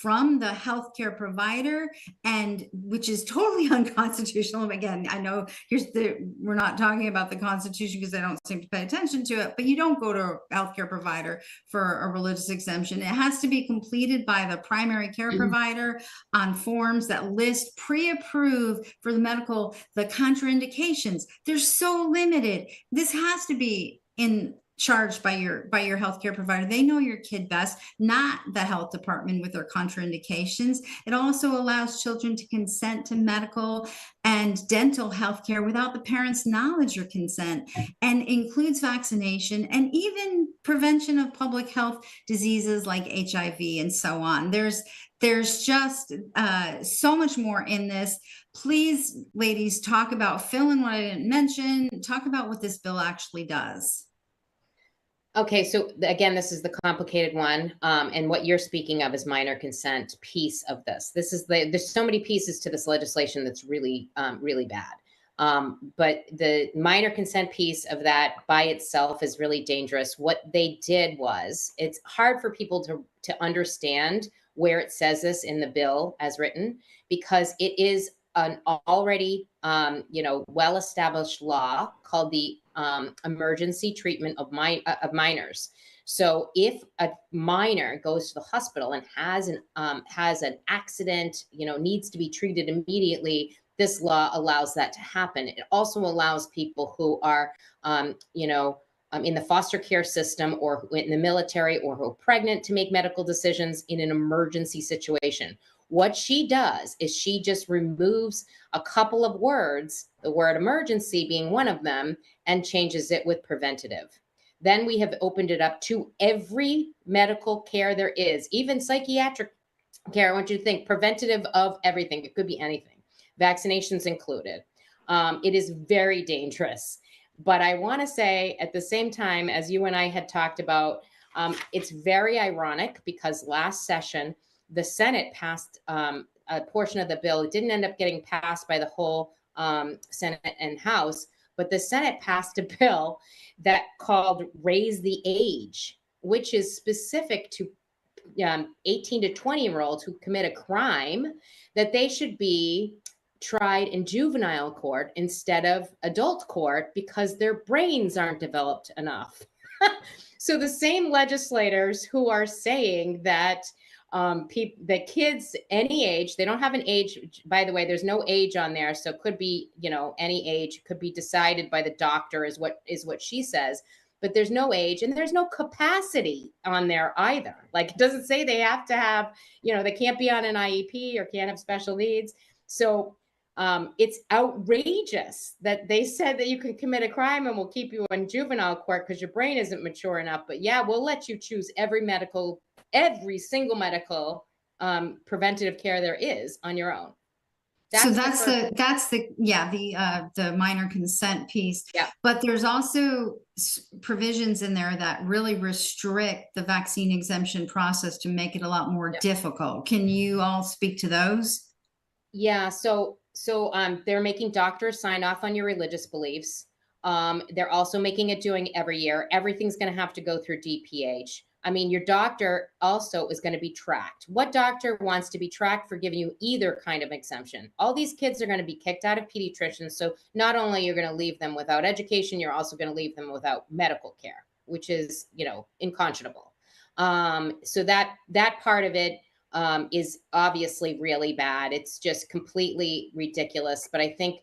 from the healthcare provider, and which is totally unconstitutional. Again, I know we're not talking about the Constitution because I don't seem to pay attention to it, but you don't go to a healthcare provider for a religious exemption. It has to be completed by the primary care provider on forms that list pre-approved for the contraindications. They're so limited. This has to be charged by your healthcare provider. They know your kid best, not the health department with their contraindications. It also allows children to consent to medical and dental health care without the parents' knowledge or consent, and includes vaccination and even prevention of public health diseases like HIV and so on. There's just so much more in this. Please, ladies, fill in what I didn't mention, talk about what this bill actually does. Okay, so again, this is the complicated one, and what you're speaking of is minor consent piece of this. There's so many pieces to this legislation that's really, really bad. But the minor consent piece of that by itself is really dangerous. What they did was, it's hard for people to understand where it says this in the bill as written, because it is an already, well-established law called the emergency treatment of minors. So if a minor goes to the hospital and has an accident, needs to be treated immediately, this law allows that to happen. It also allows people who are, in the foster care system or in the military or who are pregnant to make medical decisions in an emergency situation. What she does is she just removes a couple of words, the word emergency being one of them, and changes it with preventative. Then we have opened it up to every medical care there is, even psychiatric care. I want you to think preventative of everything. It could be anything, vaccinations included. It is very dangerous. But I want to say at the same time, as you and I had talked about, it's very ironic because last session, the Senate passed a portion of the bill. It didn't end up getting passed by the whole Senate and House, but the Senate passed a bill that called Raise the Age, which is specific to 18 to 20-year-olds who commit a crime, that they should be tried in juvenile court instead of adult court because their brains aren't developed enough. So the same legislators who are saying that the kids any age, they don't have an age, by the way, there's no age on there, so it could be any age, could be decided by the doctor is what she says, but there's no age and there's no capacity on there either. Like, it doesn't say they have to have, they can't be on an IEP or can't have special needs. So it's outrageous that they said that you can commit a crime and we'll keep you in juvenile court because your brain isn't mature enough. But yeah, we'll let you choose every single medical preventative care there is on your own. That's the minor consent piece. Yeah. But there's also provisions in there that really restrict the vaccine exemption process to make it a lot more difficult. Can you all speak to those? Yeah. So they're making doctors sign off on your religious beliefs. They're also making it doing every year. Everything's going to have to go through DPH. I mean, your doctor also is going to be tracked. What doctor wants to be tracked for giving you either kind of exemption? All these kids are going to be kicked out of pediatricians. So not only you're going to leave them without education, you're also going to leave them without medical care, which is, unconscionable. So that part of it is obviously really bad. It's just completely ridiculous. But I think,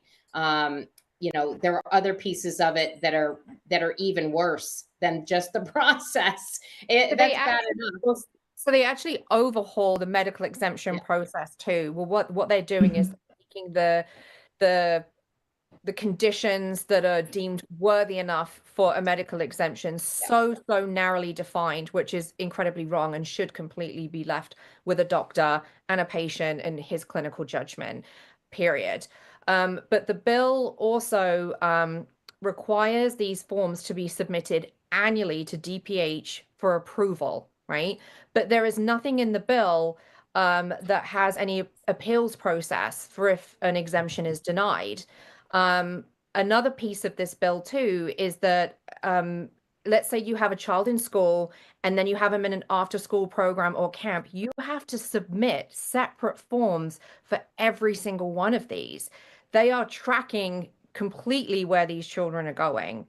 there are other pieces of it that are even worse than just the process. So they actually overhaul the medical exemption process too. Well, what they're doing is making the the conditions that are deemed worthy enough for a medical exemption so narrowly defined, which is incredibly wrong and should completely be left with a doctor and a patient and his clinical judgment, period. But the bill also requires these forms to be submitted annually to DPH for approval, right? But there is nothing in the bill that has any appeals process for if an exemption is denied. Another piece of this bill too is that let's say you have a child in school and then you have them in an after school program or camp, you have to submit separate forms for every single one of these. They are tracking completely where these children are going.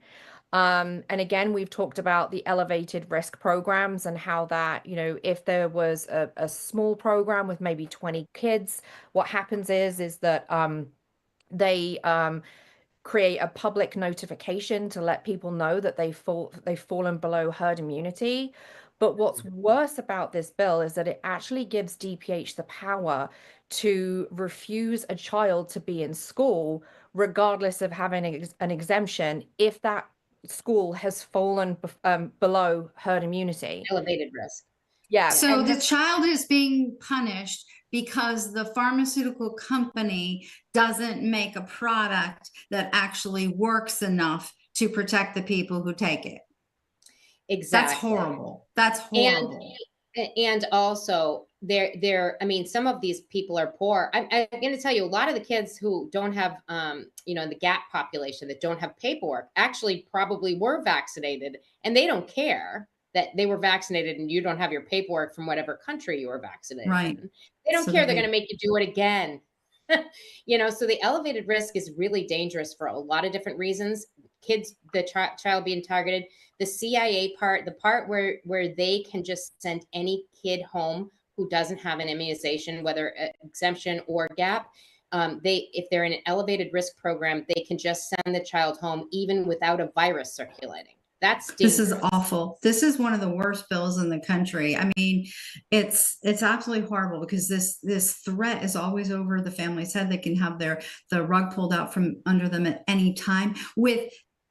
And again, we've talked about the elevated risk programs and how that, you know, if there was a small program with maybe 20 kids, what happens is that they create a public notification to let people know that they've fallen below herd immunity. But what's worse about this bill is that it actually gives DPH the power to refuse a child to be in school, regardless of having an exemption, if that school has fallen below herd immunity. Elevated risk. Yeah. So the child is being punished because the pharmaceutical company doesn't make a product that actually works enough to protect the people who take it. Exactly. That's horrible. That's horrible. And also I mean, some of these people are poor. I'm going to tell you, a lot of the kids who don't have, you know, the GAP population that don't have paperwork actually probably were vaccinated, and they don't care that they were vaccinated and you don't have your paperwork from whatever country you were vaccinated Right. in. They don't So care. They're going to make you do it again. You know, so the elevated risk is really dangerous for a lot of different reasons. Kids, the child being targeted, the CIA part, the part where they can just send any kid home who doesn't have an immunization, whether exemption or GAP, if they're in an elevated risk program, they can just send the child home even without a virus circulating. That's dangerous. This is awful. This is one of the worst bills in the country. I mean, it's absolutely horrible because this threat is always over the family's head. They can have the rug pulled out from under them at any time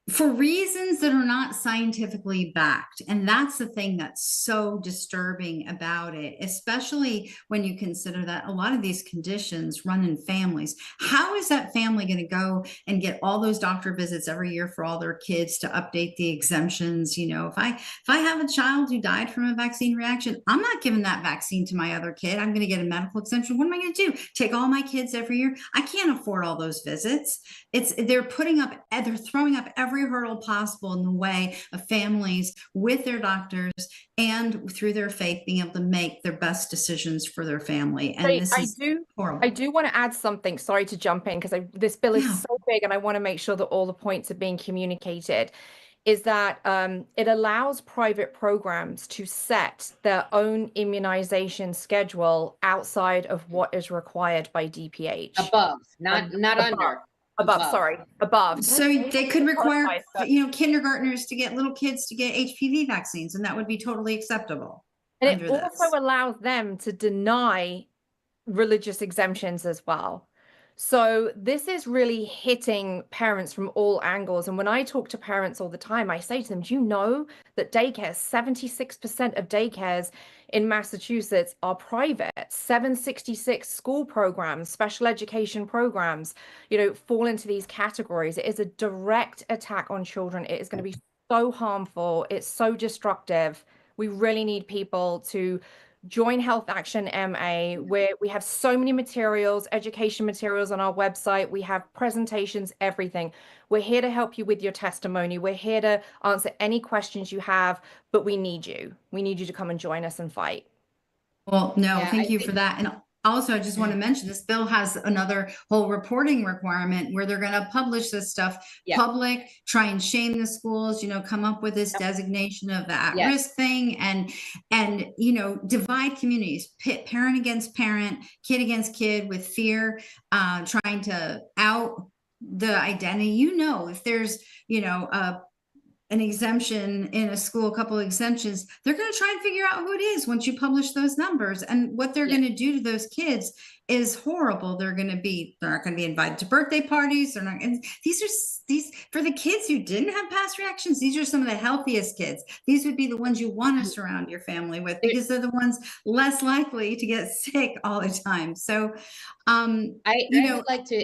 for reasons that are not scientifically backed. And that's the thing that's so disturbing about it, especially when you consider that a lot of these conditions run in families. How is that family going to go and get all those doctor visits every year for all their kids to update the exemptions? You know, if I have a child who died from a vaccine reaction, I'm not giving that vaccine to my other kid. I'm going to get a medical exemption. What am I going to do? Take all my kids every year? I can't afford all those visits. They're throwing up every hurdle possible in the way of families with their doctors and through their faith being able to make their best decisions for their family. And horrible. I do want to add something. Sorry to jump in because this bill is so big and I want to make sure that all the points are being communicated. Is that it allows private programs to set their own immunization schedule outside of what is required by DPH. Above, not under. Above. So they could require, kindergartners to get little kids to get HPV vaccines, and that would be totally acceptable. And it also allows them to deny religious exemptions as well. So this is really hitting parents from all angles. And when I talk to parents all the time, I say to them, do you know that 76% of daycares in Massachusetts are private? 766 school programs, special education programs, fall into these categories. It is a direct attack on children. It is going to be so harmful. It's so destructive. We really need people to join Health Action MA, where we have so many materials, education materials on our website. We have presentations, everything. We're here to help you with your testimony. We're here to answer any questions you have, but we need you. We need you to come and join us and fight. Well, thank you for that. And also, I just want to mention this bill has another whole reporting requirement where they're going to publish this stuff public, try and shame the schools, come up with this designation of the at-risk thing and, divide communities, pit parent against parent, kid against kid with fear, trying to out the identity. If there's, an exemption in a school, a couple of exemptions, they're going to try and figure out who it is once you publish those numbers. And what they're going to do to those kids is horrible. They're not going to be invited to birthday parties. They're not, and these for the kids who didn't have past reactions, these are some of the healthiest kids. These would be the ones you want to surround your family with, because they're the ones less likely to get sick all the time. So, I would like to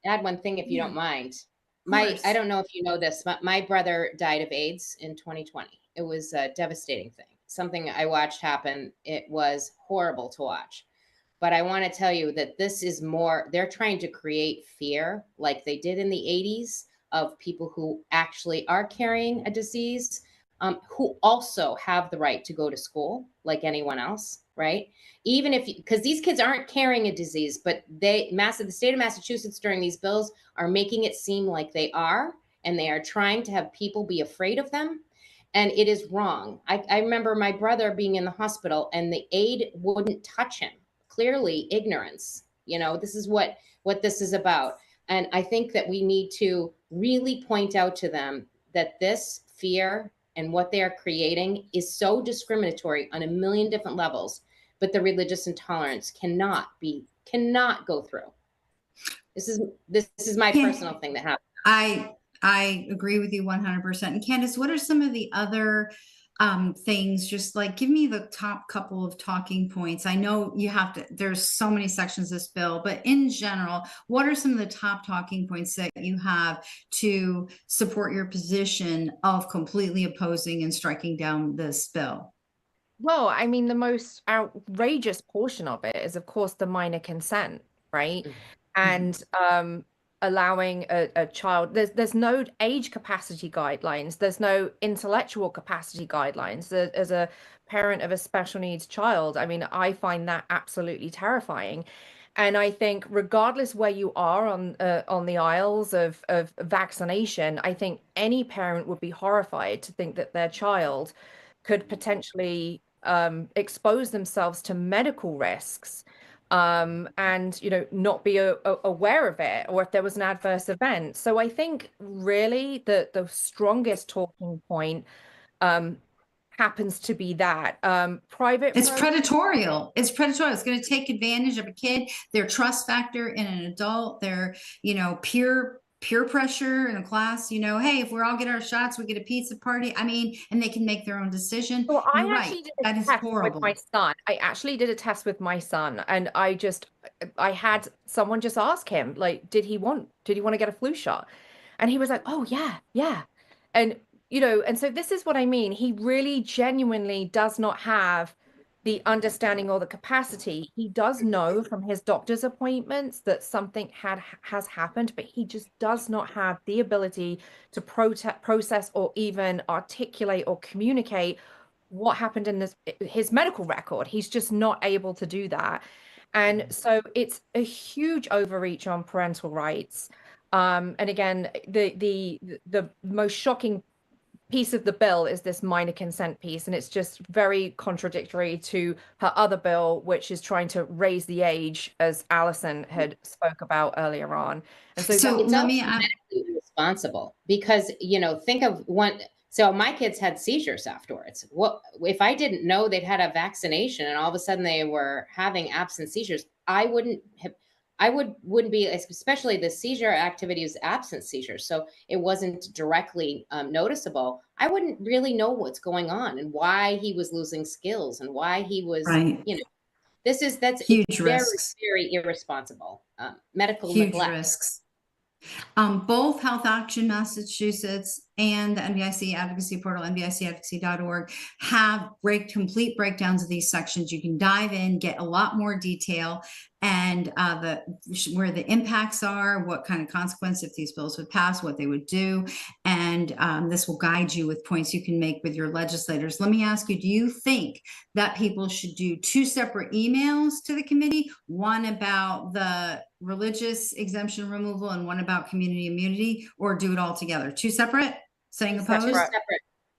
add one thing, if you don't mind. I don't know if you know this, but my brother died of AIDS in 2020. It was a devastating thing, something I watched happen. It was horrible to watch. But I want to tell you that this is more, they're trying to create fear like they did in the 80s of people who actually are carrying a disease, who also have the right to go to school like anyone else, right? Even if, because these kids aren't carrying a disease, but the state of Massachusetts during these bills are making it seem like they are, and they are trying to have people be afraid of them. And it is wrong. I remember my brother being in the hospital and the aide wouldn't touch him. Clearly ignorance. This is what this is about. And I think that we need to really point out to them that this fear and what they are creating is so discriminatory on a million different levels, but the religious intolerance cannot go through. This is my personal thing that happened. I agree with you 100%. And Candace, what are some of the other things? Just like, give me the top couple of talking points. I know there's so many sections of this bill, but in general, what are some of the top talking points that you have to support your position of completely opposing and striking down this bill? Well, I mean, the most outrageous portion of it is, of course, the minor consent, right? And allowing a child, there's no age capacity guidelines, there's no intellectual capacity guidelines. As a parent of a special needs child, I mean, I find that absolutely terrifying. And I think regardless where you are on the aisles of vaccination, I think any parent would be horrified to think that their child could potentially expose themselves to medical risks, and not be aware of it, or if there was an adverse event. So I think really the strongest talking point happens to be that private. It's predatorial. It's predatorial. It's going to take advantage of a kid, their trust factor in an adult, their peer pressure in a class, hey, if we're all get our shots, we get a pizza party. I mean, and they can make their own decision. Well, You're right. That is horrible. With my son. I actually did a test with my son, and I had someone just ask him, like, did he want to get a flu shot? And he was like, oh yeah. And and so this is what I mean. He really genuinely does not have the understanding or the capacity. He does know from his doctor's appointments that something has happened, but he just does not have the ability to process or even articulate or communicate what happened in his medical record. He's just not able to do that. And so it's a huge overreach on parental rights. And again, the most shocking piece of the bill is this minor consent piece, and it's just very contradictory to her other bill, which is trying to raise the age, as Allison had spoke about earlier on. And so it's medically irresponsible, because think of one. So my kids had seizures afterwards. What if I didn't know they'd had a vaccination and all of a sudden they were having absent seizures? I wouldn't be, especially the seizure activity is absent seizures. So it wasn't directly noticeable. I wouldn't really know what's going on and why he was losing skills and why he was, that's huge very, risks. very irresponsible. Medical huge neglect. risks. Both Health Action Massachusetts and the NBIC Advocacy Portal, nbicadvocacy.org, have complete breakdowns of these sections. You can dive in, get a lot more detail, and where the impacts are, what kind of consequence if these bills would pass, what they would do. And this will guide you with points you can make with your legislators. Let me ask you, do you think that people should do two separate emails to the committee, one about the religious exemption removal and one about community immunity, or do it all together? Two separate? Saying opposed?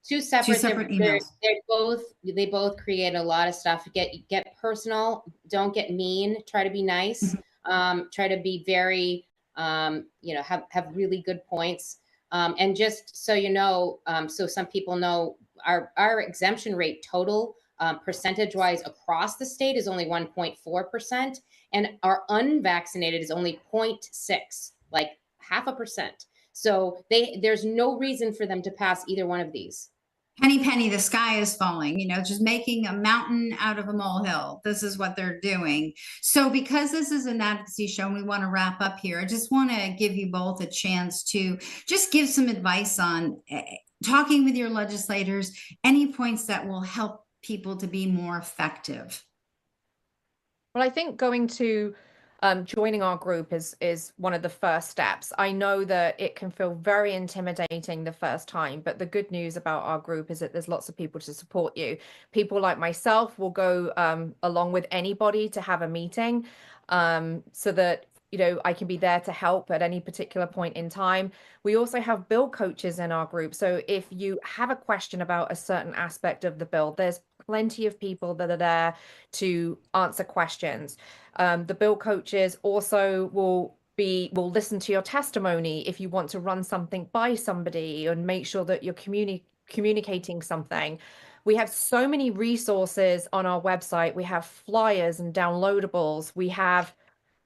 Two separate emails. They both create a lot of stuff. Get personal. Don't get mean. Try to be nice. Try to be very, have really good points. And just so you know, so some people know, our exemption rate total percentage-wise across the state is only 1.4%, and our unvaccinated is only 0.6, like 0.5%. So there's no reason for them to pass either one of these. Penny, penny, the sky is falling, just making a mountain out of a molehill. This is what they're doing. So because this is an advocacy show and we want to wrap up here, I just want to give you both a chance to just give some advice on talking with your legislators, any points that will help people to be more effective. Well, I think going to joining our group is one of the first steps. I know that it can feel very intimidating the first time, but the good news about our group is that there's lots of people to support you. People like myself will go along with anybody to have a meeting, so that I can be there to help at any particular point in time. We also have bill coaches in our group. So if you have a question about a certain aspect of the bill, there's plenty of people that are there to answer questions. The bill coaches also will listen to your testimony if you want to run something by somebody and make sure that you're communicating something. We have so many resources on our website. We have flyers and downloadables. We have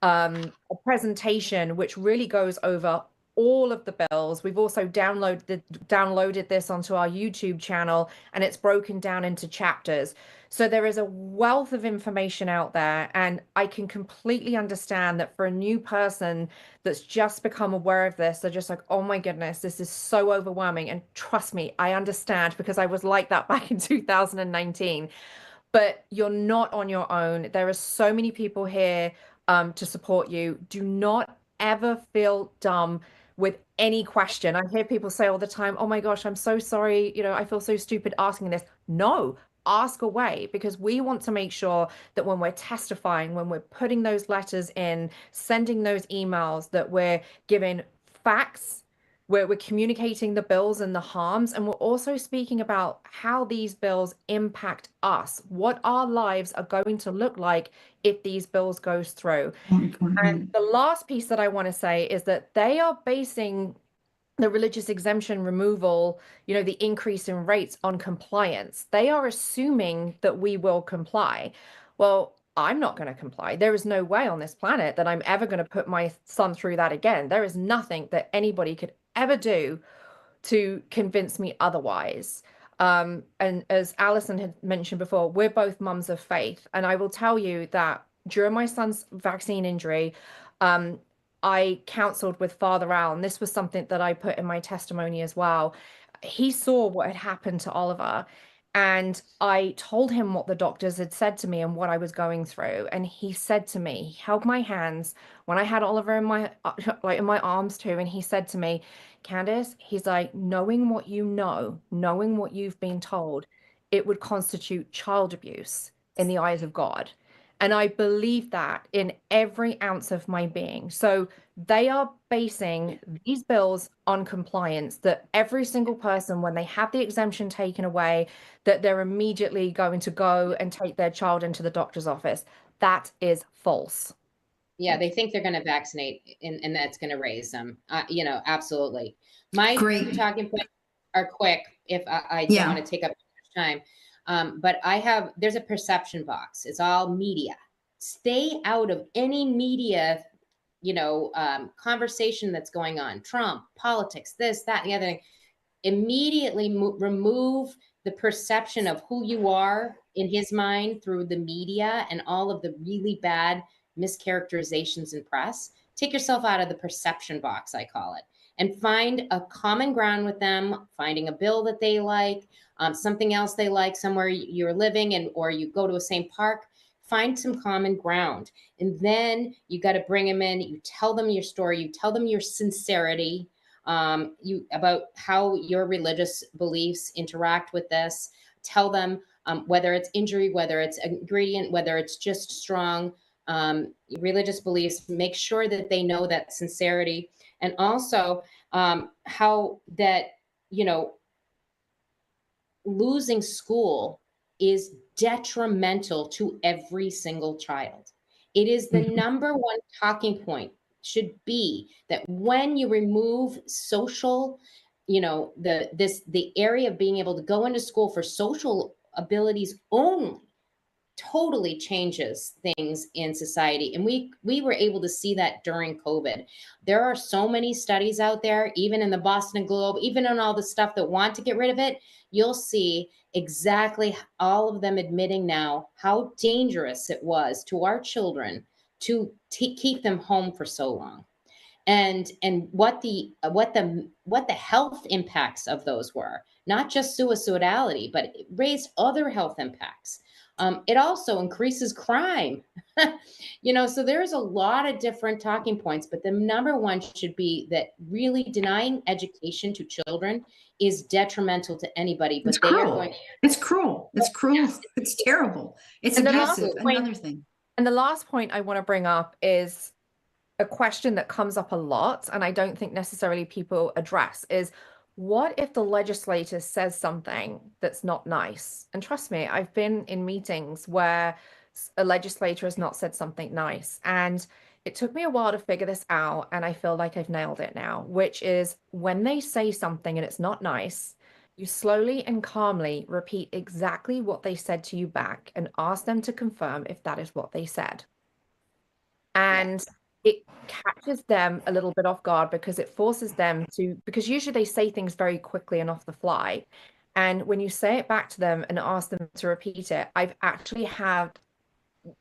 a presentation which really goes over all of the bills. We've also downloaded this onto our YouTube channel, and it's broken down into chapters. So there is a wealth of information out there, and I can completely understand that for a new person that's just become aware of this, they're just like, oh my goodness, this is so overwhelming. And trust me, I understand, because I was like that back in 2019. But you're not on your own. There are so many people here to support you. Do not ever feel dumb with any question. I hear people say all the time, oh my gosh, I'm so sorry. I feel so stupid asking this. No, ask away, because we want to make sure that when we're testifying, when we're putting those letters in, sending those emails, that we're giving facts, we're communicating the bills and the harms, and we're also speaking about how these bills impact us, what our lives are going to look like if these bills goes through. And the last piece that I want to say is that they are basing the religious exemption removal, the increase in rates, on compliance. They are assuming that we will comply. Well, I'm not going to comply. There is no way on this planet that I'm ever going to put my son through that again. There is nothing that anybody could ever do to convince me otherwise. And as Alison had mentioned before, we're both mums of faith. And I will tell you that during my son's vaccine injury, I counseled with Father Al, and this was something that I put in my testimony as well. He saw what had happened to Oliver, and I told him what the doctors had said to me and what I was going through. And he said to me, he held my hands when I had Oliver in my arms too, and he said to me, Candace, he's like, knowing what you know, knowing what you've been told, it would constitute child abuse in the eyes of God. And I believe that in every ounce of my being. So they are basing these bills on compliance, that every single person, when they have the exemption taken away, that they're immediately going to go and take their child into the doctor's office. That is false. Yeah, they think they're going to vaccinate and that's going to raise them. Absolutely. My two talking points are quick if I don't want to take up too much time. But there's a perception box. It's all media. Stay out of any media, conversation that's going on. Trump, politics, this, that, and the other thing. Immediately remove the perception of who you are in his mind through the media and all of the really bad mischaracterizations in press. Take yourself out of the perception box, I call it, and find a common ground with them, finding a bill that they like, something else they like somewhere you're living or you go to a same park. Find some common ground. And then you got to bring them in. You tell them your story. You tell them your sincerity, about how your religious beliefs interact with this. Tell them whether it's injury, whether it's ingredient, whether it's just strong religious beliefs. Make sure that they know that sincerity. And also how that, losing school is detrimental to every single child. It is the number one talking point should be that when you remove social, the area of being able to go into school for social abilities only totally changes things in society. And we were able to see that during COVID. There are so many studies out there, even in the Boston Globe, even on all the stuff that want to get rid of it, you'll see exactly all of them admitting now how dangerous it was to our children to keep them home for so long. And what the health impacts of those were, not just suicidality, but it raised other health impacts. It also increases crime. So there's a lot of different talking points, but the number one should be that really denying education to children is detrimental to anybody. But It's cruel. It's cruel. It's cruel. It's terrible. It's abusive. Another thing. And the last point I want to bring up is a question that comes up a lot, and I don't think necessarily people address, is what if the legislator says something that's not nice? And trust me, I've been in meetings where a legislator has not said something nice. And it took me a while to figure this out, and I feel like I've nailed it now, which is when they say something and it's not nice, you slowly and calmly repeat exactly what they said to you back and ask them to confirm if that is what they said. And it catches them a little bit off guard because it forces them to, because usually they say things very quickly and off the fly. And when you say it back to them and ask them to repeat it, I've actually had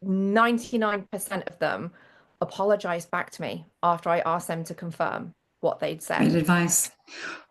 99% of them apologize back to me after I asked them to confirm what they'd said. Good advice.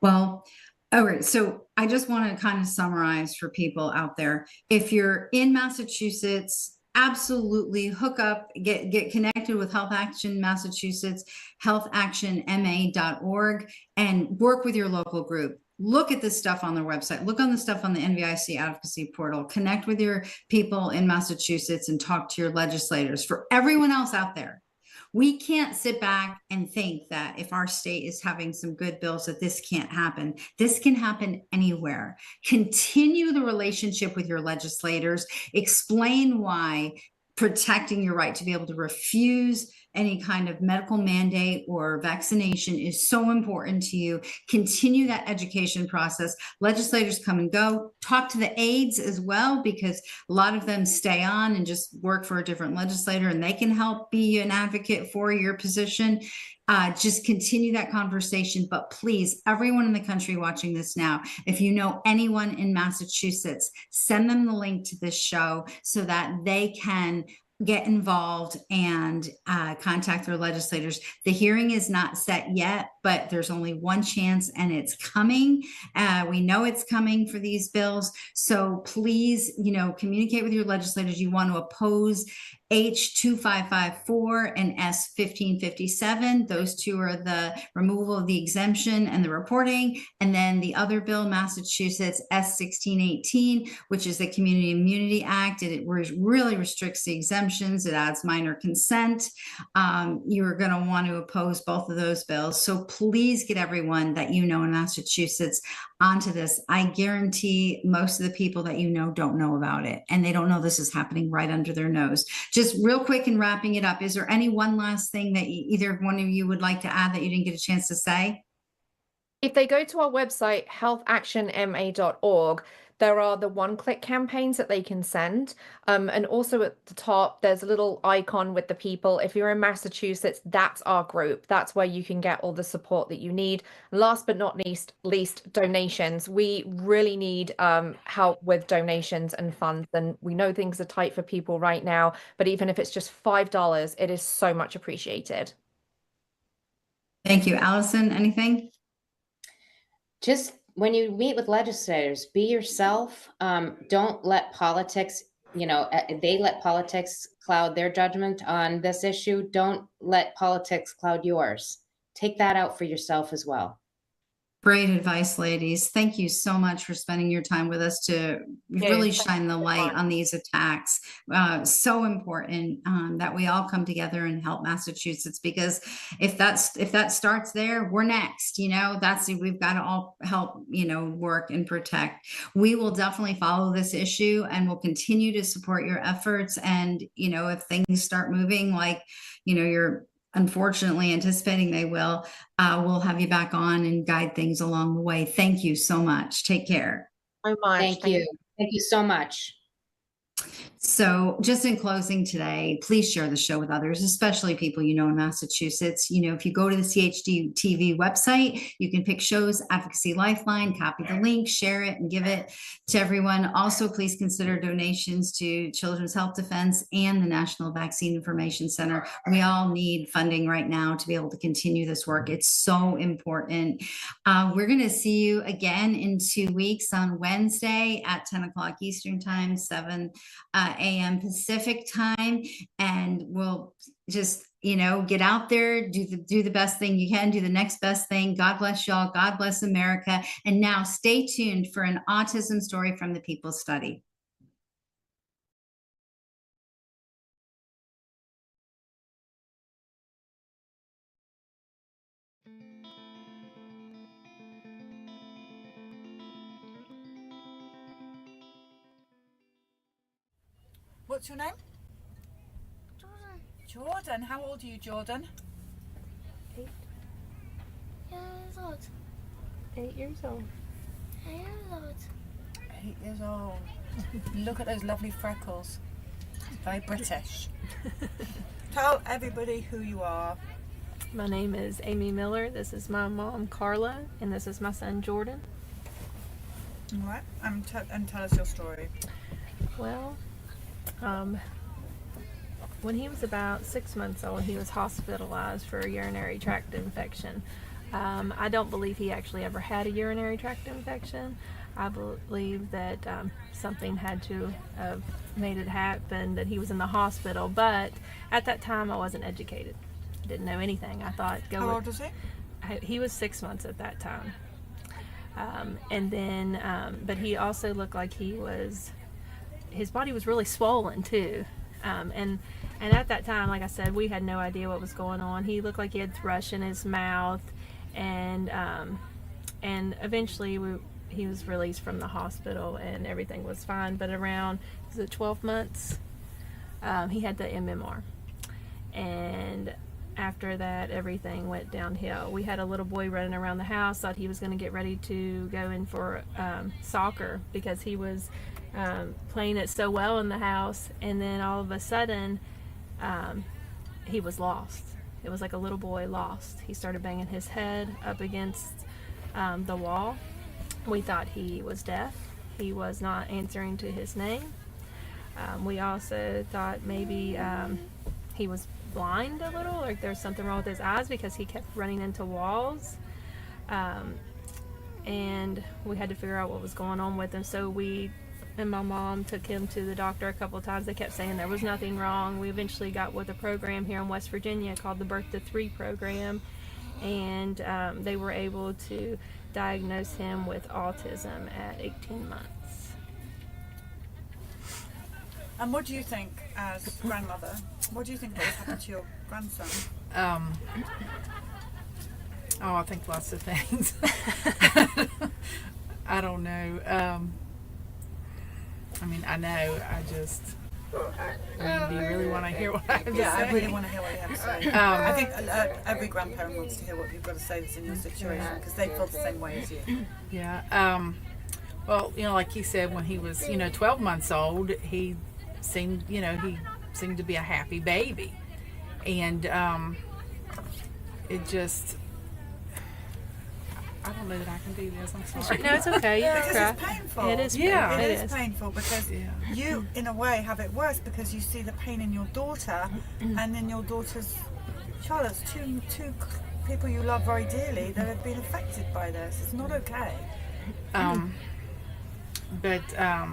Well, all right. So I just want to kind of summarize for people out there. If you're in Massachusetts, absolutely hook up, get connected with Health Action Massachusetts, healthactionma.org, and work with your local group. Look at this stuff on their website. Look on the stuff on the NVIC advocacy portal. Connect with your people in Massachusetts and talk to your legislators. For everyone else out there, we can't sit back and think that if our state is having some good bills that this can't happen. This can happen anywhere. Continue the relationship with your legislators. Explain why protecting your right to be able to refuse any kind of medical mandate or vaccination is so important to you. Continue that education process. Legislators come and go. Talk to the aides as well, because a lot of them stay on and just work for a different legislator, and they can help be an advocate for your position. Just continue that conversation. But please, everyone in the country watching this now, if you know anyone in Massachusetts, send them the link to this show so that they can get involved and contact their legislators. The hearing is not set yet, but there's only one chance, and it's coming. We know it's coming for these bills. So please, communicate with your legislators. You want to oppose H2554 and S1557. Those two are the removal of the exemption and the reporting. And then the other bill, Massachusetts S1618, which is the Community Immunity Act. It really restricts the exemptions. It adds minor consent. You're going to want to oppose both of those bills. So please get everyone that you know in Massachusetts onto this. I guarantee most of the people that you know don't know about it, and they don't know this is happening right under their nose. Just real quick and wrapping it up, is there any one last thing that either one of you would like to add that you didn't get a chance to say? If they go to our website, healthactionma.org, there are the one-click campaigns that they can send. And also at the top, there's a little icon with the people. If you're in Massachusetts, that's our group. That's where you can get all the support that you need. Last but not least, donations. We really need help with donations and funds. And we know things are tight for people right now, but even if it's just $5, it is so much appreciated. Thank you. Allison, anything? Just when you meet with legislators, be yourself. Don't let politics, they let politics cloud their judgment on this issue. Don't let politics cloud yours. Take that out for yourself as well. Great advice, ladies. Thank you so much for spending your time with us to really shine the light on these attacks. So important that we all come together and help Massachusetts, because if that starts there, we're next. We've got to all help, work and protect. We will definitely follow this issue, and we'll continue to support your efforts. And if things start moving, like your unfortunately anticipating they will, we'll have you back on and guide things along the way. Thank you so much. Take care. So much. Thank you. Thank you so much. So just in closing today, please share the show with others, especially people you know in Massachusetts. You know, if you go to the CHD TV website, you can pick shows, Advocacy Lifeline, copy the link, share it, and give it to everyone. Also, please consider donations to Children's Health Defense and the National Vaccine Information Center. We all need funding right now to be able to continue this work. It's so important. We're going to see you again in 2 weeks on Wednesday at 10 o'clock Eastern Time, 7 a.m. Pacific time, and we'll just, you know, get out there, do the best thing you can, do the next best thing. God bless y'all. God bless America. And now stay tuned for an autism story from the People's Study. What's your name? Jordan. How old are you, Jordan? 8 years old. 8 years old. 8 years old. 8 years old. Look at those lovely freckles. Very British. Tell everybody who you are. My name is Amy Miller. This is my mom, Carla, and this is my son, Jordan. All right. And tell us your story. Well, when he was about 6 months old, he was hospitalized for a urinary tract infection. I don't believe he actually ever had a urinary tract infection. I believe that something had to have made it happen, that he was in the hospital. But at that time, I wasn't educated. Didn't know anything. I thought, How old was he? He was 6 months at that time. And then, but he also looked like his body was really swollen too. And at that time, like I said, we had no idea what was going on. He looked like he had thrush in his mouth, and eventually he was released from the hospital and everything was fine. But around 12 months, he had the MMR, and after that, everything went downhill. We had a little boy running around the house, thought he was going to get ready to go in for soccer because he was playing it so well in the house, and then all of a sudden he was lost. It was like a little boy lost. He started banging his head up against the wall. We thought he was deaf. He was not answering to his name. We also thought maybe he was blind a little, like there's something wrong with his eyes because he kept running into walls. And we had to figure out what was going on with him. So we and my mom took him to the doctor a couple of times. They kept saying there was nothing wrong. We eventually got with a program here in West Virginia called the Birth to 3 program, and they were able to diagnose him with autism at 18 months. And what do you think, as grandmother, what do you think has happened to your grandson? I think lots of things. I don't know. I mean, I know, I just, I mean, do you really want to hear what I have to say? Yeah, I really want to hear what you have to say. I think every grandparent wants to hear what you've got to say that's in your situation, because they feel the same way as you. Yeah. Well, you know, like he said, when he was, 12 months old, he seemed, seemed to be a happy baby. And it just, I don't know that I can do this. I'm sorry. No, it's okay. Because it's painful. It is. Yeah. It is painful because you, in a way, have it worse because you see the pain in your daughter and in your daughter's child. It's two people you love very dearly that have been affected by this. It's not okay. But I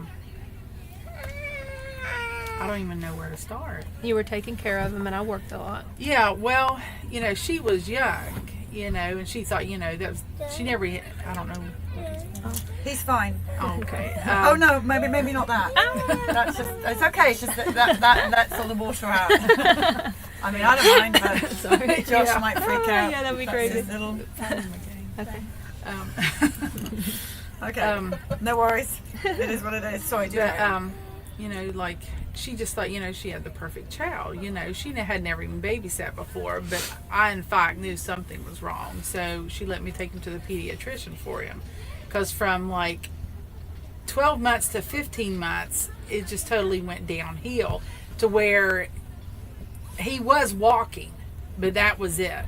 don't even know where to start. You were taking care of him, and I worked a lot. Yeah, well, she was young, and she thought, that was, she never, I don't know. He's fine. Oh, okay. Oh no, maybe not that. That's just, it's okay. It's just that lets all the water out. I mean, I don't mind, but Sorry. Josh might freak out. Yeah, that'd be That's crazy. his little... Okay. Okay. No worries. It is what it is. Sorry, do that. you know, like she just thought, you know, she had the perfect child. You know, she had never even babysat before, but I, in fact, knew something was wrong. So she let me take him to the pediatrician for him. Because from like 12 months to 15 months, it just totally went downhill to where he was walking, but that was it.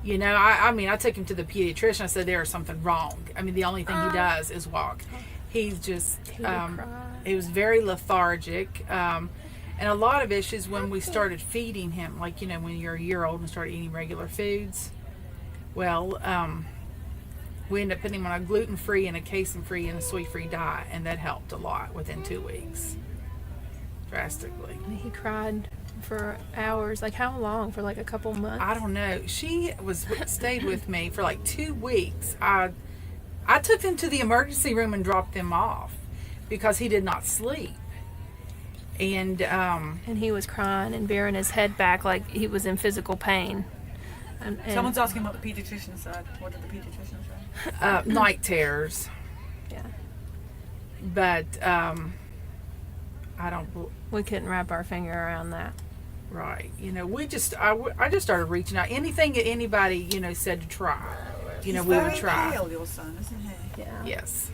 You know, I mean, I took him to the pediatrician. I said, there's something wrong. I mean, the only thing he does is walk. He's just, he was very lethargic. And a lot of issues when we started feeding him, like, you know, when you're a year old and start eating regular foods. Well, we ended up putting him on a gluten-free and a casein-free and a soy-free diet, and that helped a lot within 2 weeks, drastically. He cried for hours. Like how long? For like a couple months? I don't know. She stayed with me for like 2 weeks. I took him to the emergency room and dropped him off because he did not sleep. And he was crying and bearing his head back like he was in physical pain. And Someone's asking what the pediatrician said. What did the pediatrician say? Night terrors. Yeah. But we couldn't wrap our finger around that. Right. You know, I just started reaching out. Anything that anybody, you know, said to try, you know, we would try. He's very pale, your son, isn't he? Yeah. Yes.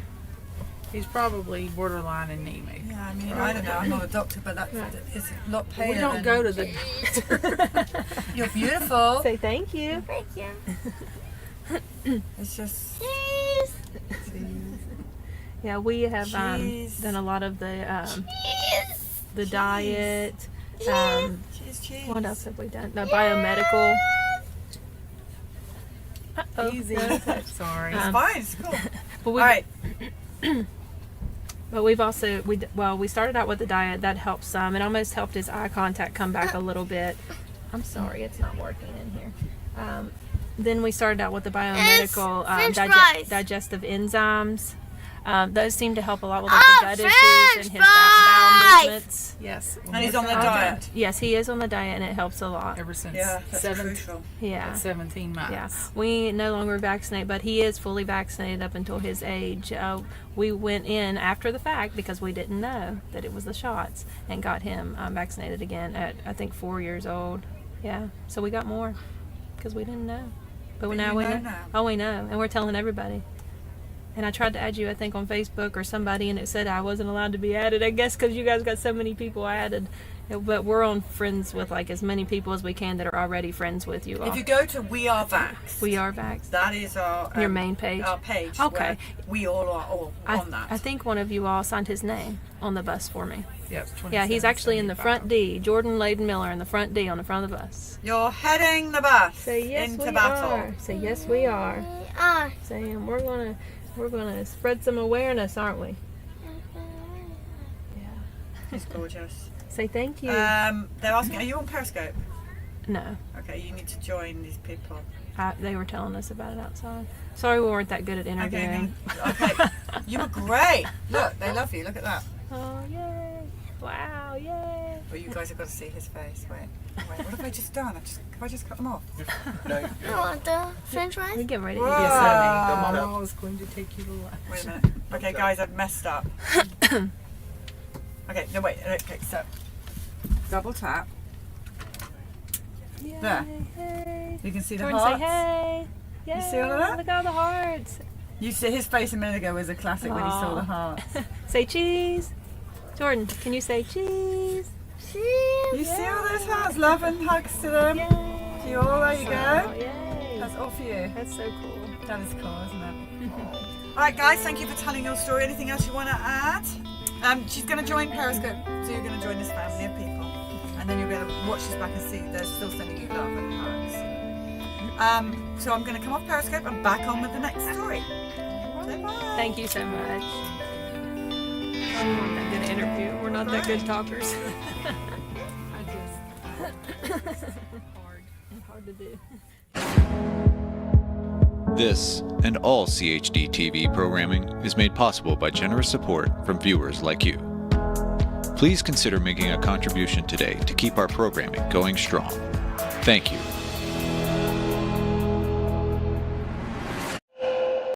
He's probably borderline anemic. Yeah, I mean, I don't know. I'm not a doctor, but it's a lot paler. We don't go to the doctor. You're beautiful. Say thank you. Thank you. It's just... Cheese. Yeah, we have Cheese. done a lot of the Cheese. diet. Cheese. What else have we done? The biomedical. Easy. Sorry. It's fine. It's cool. But All right. But we've also we started out with the diet that helped some. It almost helped his eye contact come back a little bit. I'm sorry, it's not working in here. Then we started out with the biomedical French fries. digestive enzymes. Those seem to help a lot with like, the gut issues and his bowel fries. movements. Yes. And he's on the diet. Yes, he is on the diet, and it helps a lot. Ever since Yeah, that's crucial. Yeah. 17 months. Yeah, we no longer vaccinate, but he is fully vaccinated up until his age. We went in after the fact because we didn't know that it was the shots and got him vaccinated again at I think 4 years old. Yeah, so we got more because we didn't know. But now we know. Now. Oh, we know, and we're telling everybody. And I tried to add you, I think, on Facebook or somebody, and it said I wasn't allowed to be added. I guess because you guys got so many people added. But we're on friends with like as many people as we can that are already friends with you all. If you go to We Are Vax, We Are Vax. that is our Your main page. Our page. Okay. where we all are all on that. I think one of you all signed his name on the bus for me. Yes. Yeah, he's actually in the front D. Jordan Layden Miller in the front D on the front of the bus. You're heading the bus Say yes, into we battle. are. Say yes, we are. Saying we're gonna spread some awareness, aren't we? Yeah. He's gorgeous. Say thank you. They're asking, are you on Periscope? No, Okay, you need to join these people. they were telling us about it outside. Sorry, we weren't that good at interviewing. Okay, you were great. Look, they love you. Look at that. Oh yay! Wow, yay! Well, you guys have got to see his face. Wait, what have I just done? Have I just cut them off? I want the French fries. We're getting ready to Whoa. eat Yes, something. honey. The mama was going to take you to lunch. Wait a minute. Okay, guys, I've messed up. Okay, no, wait. Okay, so double tap. Yay, There. hey. You can see the Jordan, hearts. say hey. Yay, see all of that? Look at all the hearts. You see his face a minute ago was a classic when he saw the hearts. Say cheese. Jordan, can you say cheese? You see all those hearts? Love and hugs to them. Yay. See all? There you Oh, go. yay. That's all for you. That's so cool. That is cool, isn't it? All right, guys, thank you for telling your story. Anything else you want to add? She's going to join Periscope, so you're going to join this family of people. And then you'll be able to watch this back and see they're still sending you love and hugs. So I'm going to come off Periscope and back on with the next story. Say bye. Thank you so much. We weren't that good at interview. We're not that good talkers. Hard to do. This and all CHD TV programming is made possible by generous support from viewers like you. Please consider making a contribution today to keep our programming going strong. Thank you.